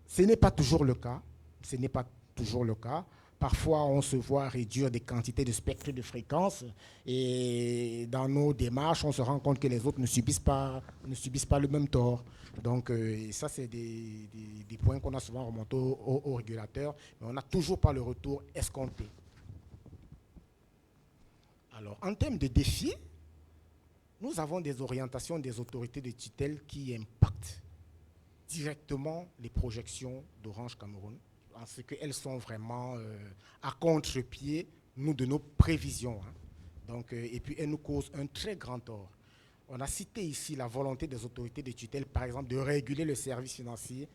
Ce n'est pas toujours le cas. Ce n'est pas toujours le cas. Parfois, on se voit réduire des quantités de spectres de fréquences et dans nos démarches, on se rend compte que les autres ne subissent pas le même tort. Donc, ça, c'est des points qu'on a souvent remontés au régulateur, mais on n'a toujours pas le retour escompté. Alors, en termes de défis, nous avons des orientations des autorités de tutelle qui impactent directement les projections d'Orange Cameroun, en ce qu'elles sont vraiment à contre-pied, de nos prévisions. Hein. Donc, et puis, elles nous causent un très grand tort. On a cité ici la volonté des autorités de tutelle, par exemple, de réguler le service financier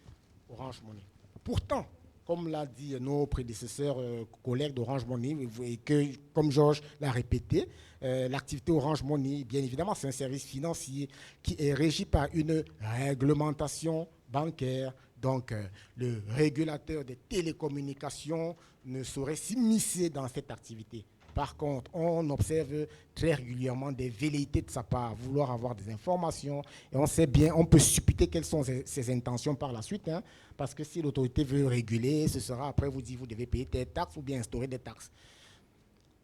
Orange Money. Pourtant, comme l'a dit nos prédécesseurs, collègues d'Orange Money, et que, comme Georges l'a répété, l'activité Orange Money, bien évidemment, c'est un service financier qui est régi par une réglementation bancaire. Donc, le régulateur des télécommunications ne saurait s'immiscer dans cette activité. Par contre, on observe très régulièrement des velléités de sa part, vouloir avoir des informations, et on sait bien, on peut supputer quelles sont ses intentions par la suite, hein, parce que si l'autorité veut réguler, ce sera après vous dire vous devez payer des taxes ou bien instaurer des taxes.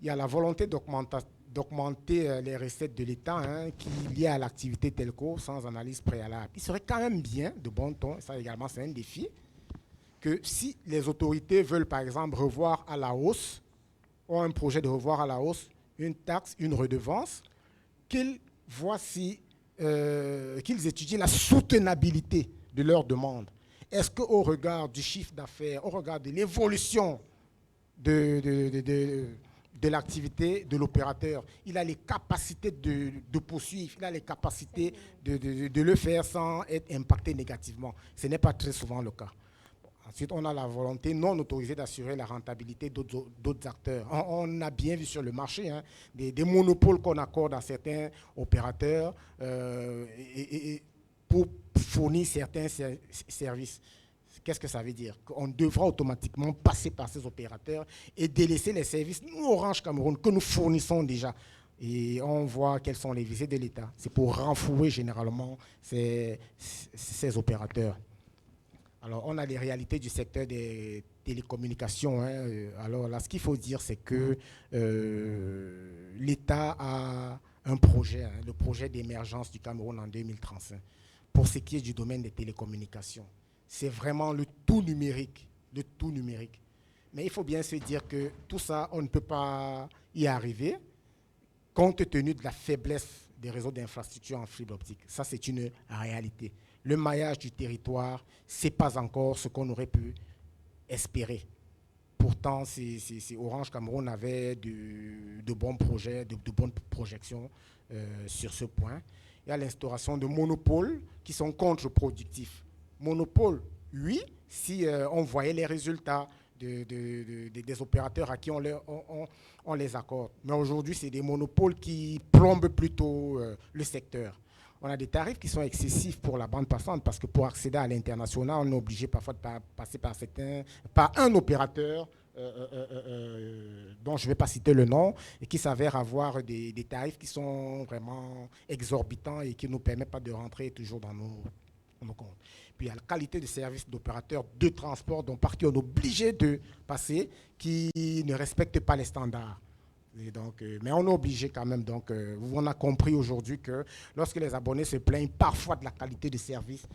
Il y a la volonté d'augmenter les recettes de l'État qui liées à l'activité telco sans analyse préalable. Il serait quand même bien, de bon ton, ça également c'est un défi, que si les autorités veulent par exemple revoir à la hausse, ont un projet de revoir à la hausse une taxe, une redevance, qu'ils voient si, qu'ils étudient la soutenabilité de leur demande. Est-ce qu'au regard du chiffre d'affaires, au regard de l'évolution de l'activité de l'opérateur, il a les capacités de poursuivre, il a les capacités de le faire sans être impacté négativement. Ce n'est pas très souvent le cas. Ensuite, on a la volonté non autorisée d'assurer la rentabilité d'autres acteurs. On a bien vu sur le marché des monopoles qu'on accorde à certains opérateurs et pour fournir certains services. Qu'est-ce que ça veut dire? Qu'on devra automatiquement passer par ces opérateurs et délaisser les services, nous, Orange Cameroun, que nous fournissons déjà. Et on voit quelles sont les visées de l'État. C'est pour renflouer généralement ces opérateurs. Alors, on a les réalités du secteur des télécommunications. Alors là, ce qu'il faut dire, c'est que l'État a un projet, le projet d'émergence du Cameroun en 2035, pour ce qui est du domaine des télécommunications. C'est vraiment le tout numérique, le tout numérique. Mais il faut bien se dire que tout ça, on ne peut pas y arriver compte tenu de la faiblesse des réseaux d'infrastructures en fibre optique. Ça, c'est une réalité. Le maillage du territoire, ce n'est pas encore ce qu'on aurait pu espérer. Pourtant, Orange Cameroun avait de bons projets, de bonnes projections sur ce point. Il y a l'instauration de monopoles qui sont contre-productifs. Monopole, oui, si on voyait les résultats des opérateurs à qui on les accorde. Mais aujourd'hui, c'est des monopoles qui plombent plutôt le secteur. On a des tarifs qui sont excessifs pour la bande passante parce que pour accéder à l'international, on est obligé parfois de passer par un opérateur dont je ne vais pas citer le nom et qui s'avère avoir des tarifs qui sont vraiment exorbitants et qui ne nous permettent pas de rentrer toujours dans nos comptes. Puis il y a la qualité de service d'opérateurs de transport dont par qui on est obligé de passer qui ne respectent pas les standards. Et donc, mais on est obligé quand même. Donc, on a compris aujourd'hui que lorsque les abonnés se plaignent parfois de la qualité de service,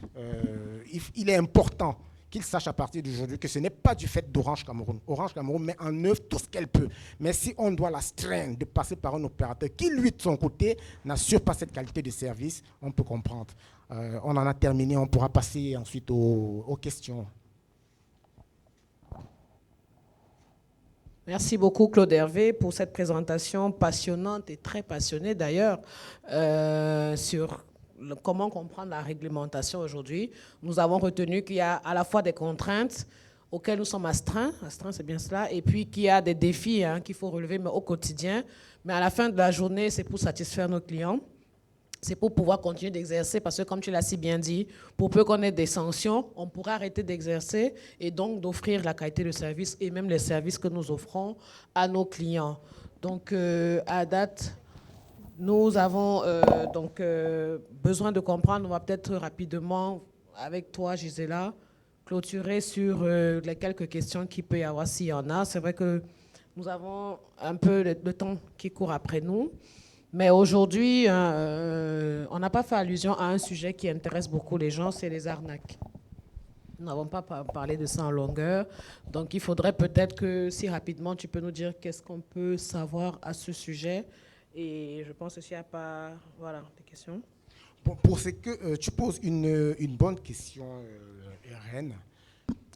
il est important qu'ils sachent à partir d'aujourd'hui que ce n'est pas du fait d'Orange Cameroun. Orange Cameroun met en œuvre tout ce qu'elle peut. Mais si on doit la straindre de passer par un opérateur qui, lui, de son côté, n'assure pas cette qualité de service, on peut comprendre. On en a terminé, on pourra passer ensuite aux questions. Merci beaucoup Claude Hervé pour cette présentation passionnante et très passionnée d'ailleurs sur comment comprendre la réglementation aujourd'hui. Nous avons retenu qu'il y a à la fois des contraintes auxquelles nous sommes astreints c'est bien cela, et puis qu'il y a des défis qu'il faut relever mais au quotidien. Mais à la fin de la journée, c'est pour satisfaire nos clients. C'est pour pouvoir continuer d'exercer, parce que comme tu l'as si bien dit, pour peu qu'on ait des sanctions, on pourra arrêter d'exercer et donc d'offrir la qualité de service et même les services que nous offrons à nos clients. Donc, à date, nous avons besoin de comprendre. On va peut-être rapidement, avec toi, Gisela, clôturer sur les quelques questions qu'il peut y avoir s'il y en a. C'est vrai que nous avons un peu le temps qui court après nous. Mais aujourd'hui, on n'a pas fait allusion à un sujet qui intéresse beaucoup les gens, c'est les arnaques. Nous n'avons pas parlé de ça en longueur. Donc, il faudrait peut-être que, si rapidement, tu peux nous dire qu'est-ce qu'on peut savoir à ce sujet. Et je pense que s'il n'y a pas des questions. Bon, pour ce que tu poses une bonne question, Irène.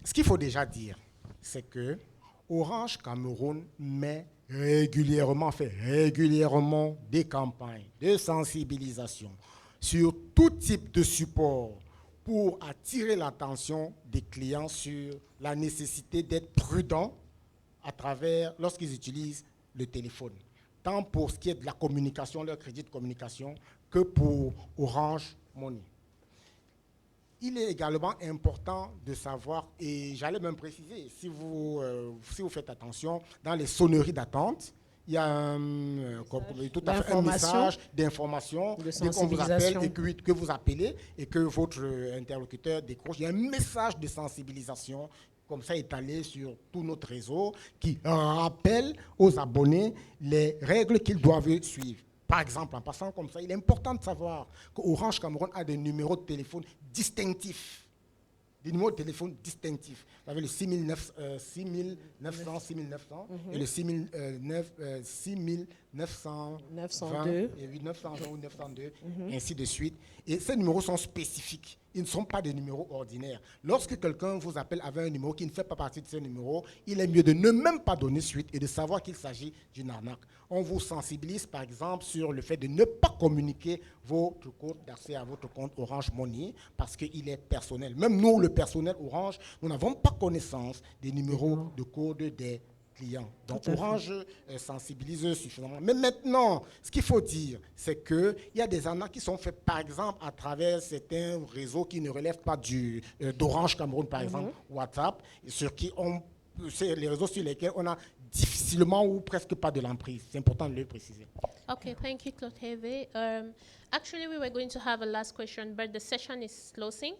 Ce qu'il faut déjà dire, c'est que Orange Cameroun fait régulièrement des campagnes de sensibilisation sur tout type de support pour attirer l'attention des clients sur la nécessité d'être prudent lorsqu'ils utilisent le téléphone, tant pour ce qui est de la communication, leur crédit de communication, que pour Orange Money. Il est également important de savoir, et j'allais même préciser, si vous faites attention, dans les sonneries d'attente, il y a un message d'information dès qu'on vous appelle et que vous appelez et que votre interlocuteur décroche. Il y a un message de sensibilisation comme ça étalé sur tout notre réseau, qui rappelle aux abonnés les règles qu'ils doivent suivre. Par exemple, en passant comme ça, il est important de savoir qu'Orange Cameroun a des numéros de téléphone distinctifs. Des numéros de téléphone distinctifs. Vous avez le 6900 et le 6920 et 920 ou 902, ainsi de suite. Et ces numéros sont spécifiques. Ils ne sont pas des numéros ordinaires. Lorsque quelqu'un vous appelle avec un numéro qui ne fait pas partie de ce numéro, il est mieux de ne même pas donner suite et de savoir qu'il s'agit d'une arnaque. On vous sensibilise, par exemple, sur le fait de ne pas communiquer votre code d'accès à votre compte Orange Money parce qu'il est personnel. Même nous, le personnel Orange, nous n'avons pas connaissance des numéros de code des clients. Donc Orange sensibilise suffisamment. Mais maintenant, ce qu'il faut dire, c'est qu'il y a des arnaques qui sont faites, par exemple, à travers certains réseaux qui ne relèvent pas d'Orange Cameroun, par exemple, WhatsApp, c'est les réseaux sur lesquels on a difficilement ou presque pas de l'emprise. C'est important de le préciser. Okay, thank you, Claude Heve. Actually, we were going to have a last question, but the session is closing.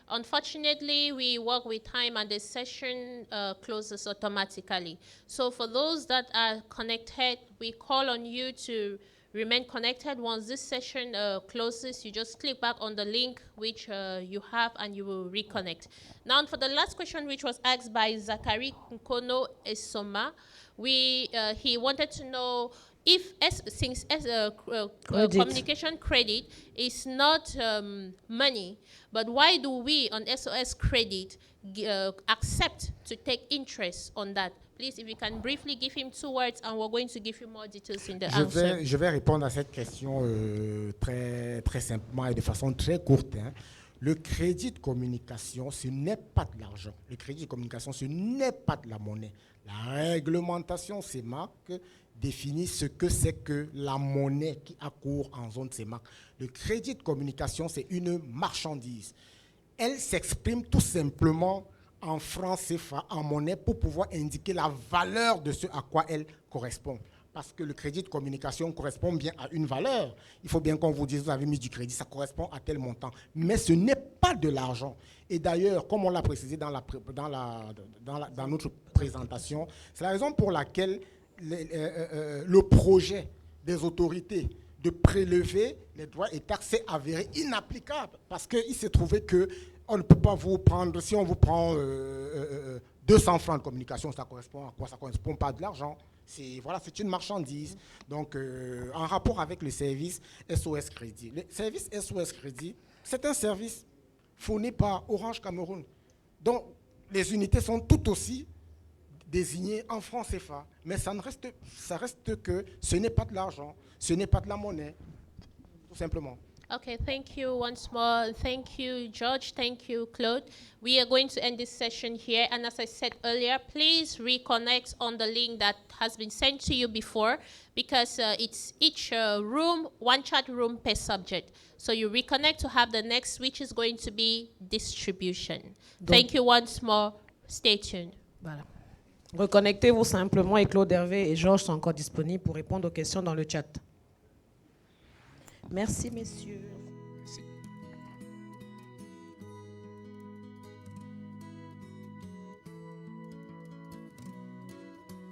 Unfortunately, we work with time and the session closes automatically. So for those that are connected, we call on you to remain connected. Once this session closes, you just click back on the link which you have and you will reconnect. Now, for the last question, which was asked by Zachary Nkono Esoma, he wanted to know if since communication credit is not money, but why do we on SOS Credit accept to take interest on that? Please, if you can briefly give him 2 words, and we're going to give you more details in the answer. Je vais répondre à cette question très, très simplement et de façon très courte. Le crédit de communication, ce n'est pas de l'argent. Le crédit de communication, ce n'est pas de la monnaie. La réglementation CEMAC définit ce que c'est que la monnaie qui accourt en zone CEMAC. Le crédit de communication, c'est une marchandise. Elle s'exprime tout simplement en francs CFA, en monnaie, pour pouvoir indiquer la valeur de ce à quoi elle correspond. Parce que le crédit de communication correspond bien à une valeur. Il faut bien qu'on vous dise, vous avez mis du crédit, ça correspond à tel montant. Mais ce n'est pas de l'argent. Et d'ailleurs, comme on l'a précisé dans notre présentation, c'est la raison pour laquelle le projet des autorités de prélever les droits et taxes s'est avéré inapplicable. Parce qu'il s'est trouvé qu'on ne peut pas vous prendre, si on vous prend 200 francs de communication, ça correspond à quoi? Ça ne correspond pas à de l'argent. C'est une marchandise. Donc, en rapport avec le service SOS Crédit. Le service SOS Crédit, c'est un service fourni par Orange Cameroun. Donc, les unités sont tout aussi désignées en francs CFA. Mais ça reste que ce n'est pas de l'argent, ce n'est pas de la monnaie, tout simplement. Okay, thank you once more. Thank you, George. Thank you, Claude. We are going to end this session here. And as I said earlier, please reconnect on the link that has been sent to you before, because it's each room, 1 chat room per subject. So you reconnect to have the next, which is going to be distribution. Thank you once more. Stay tuned. Voilà. Reconnectez-vous simplement et Claude Hervé et Georges sont encore disponibles pour répondre aux questions dans le chat. Merci, messieurs.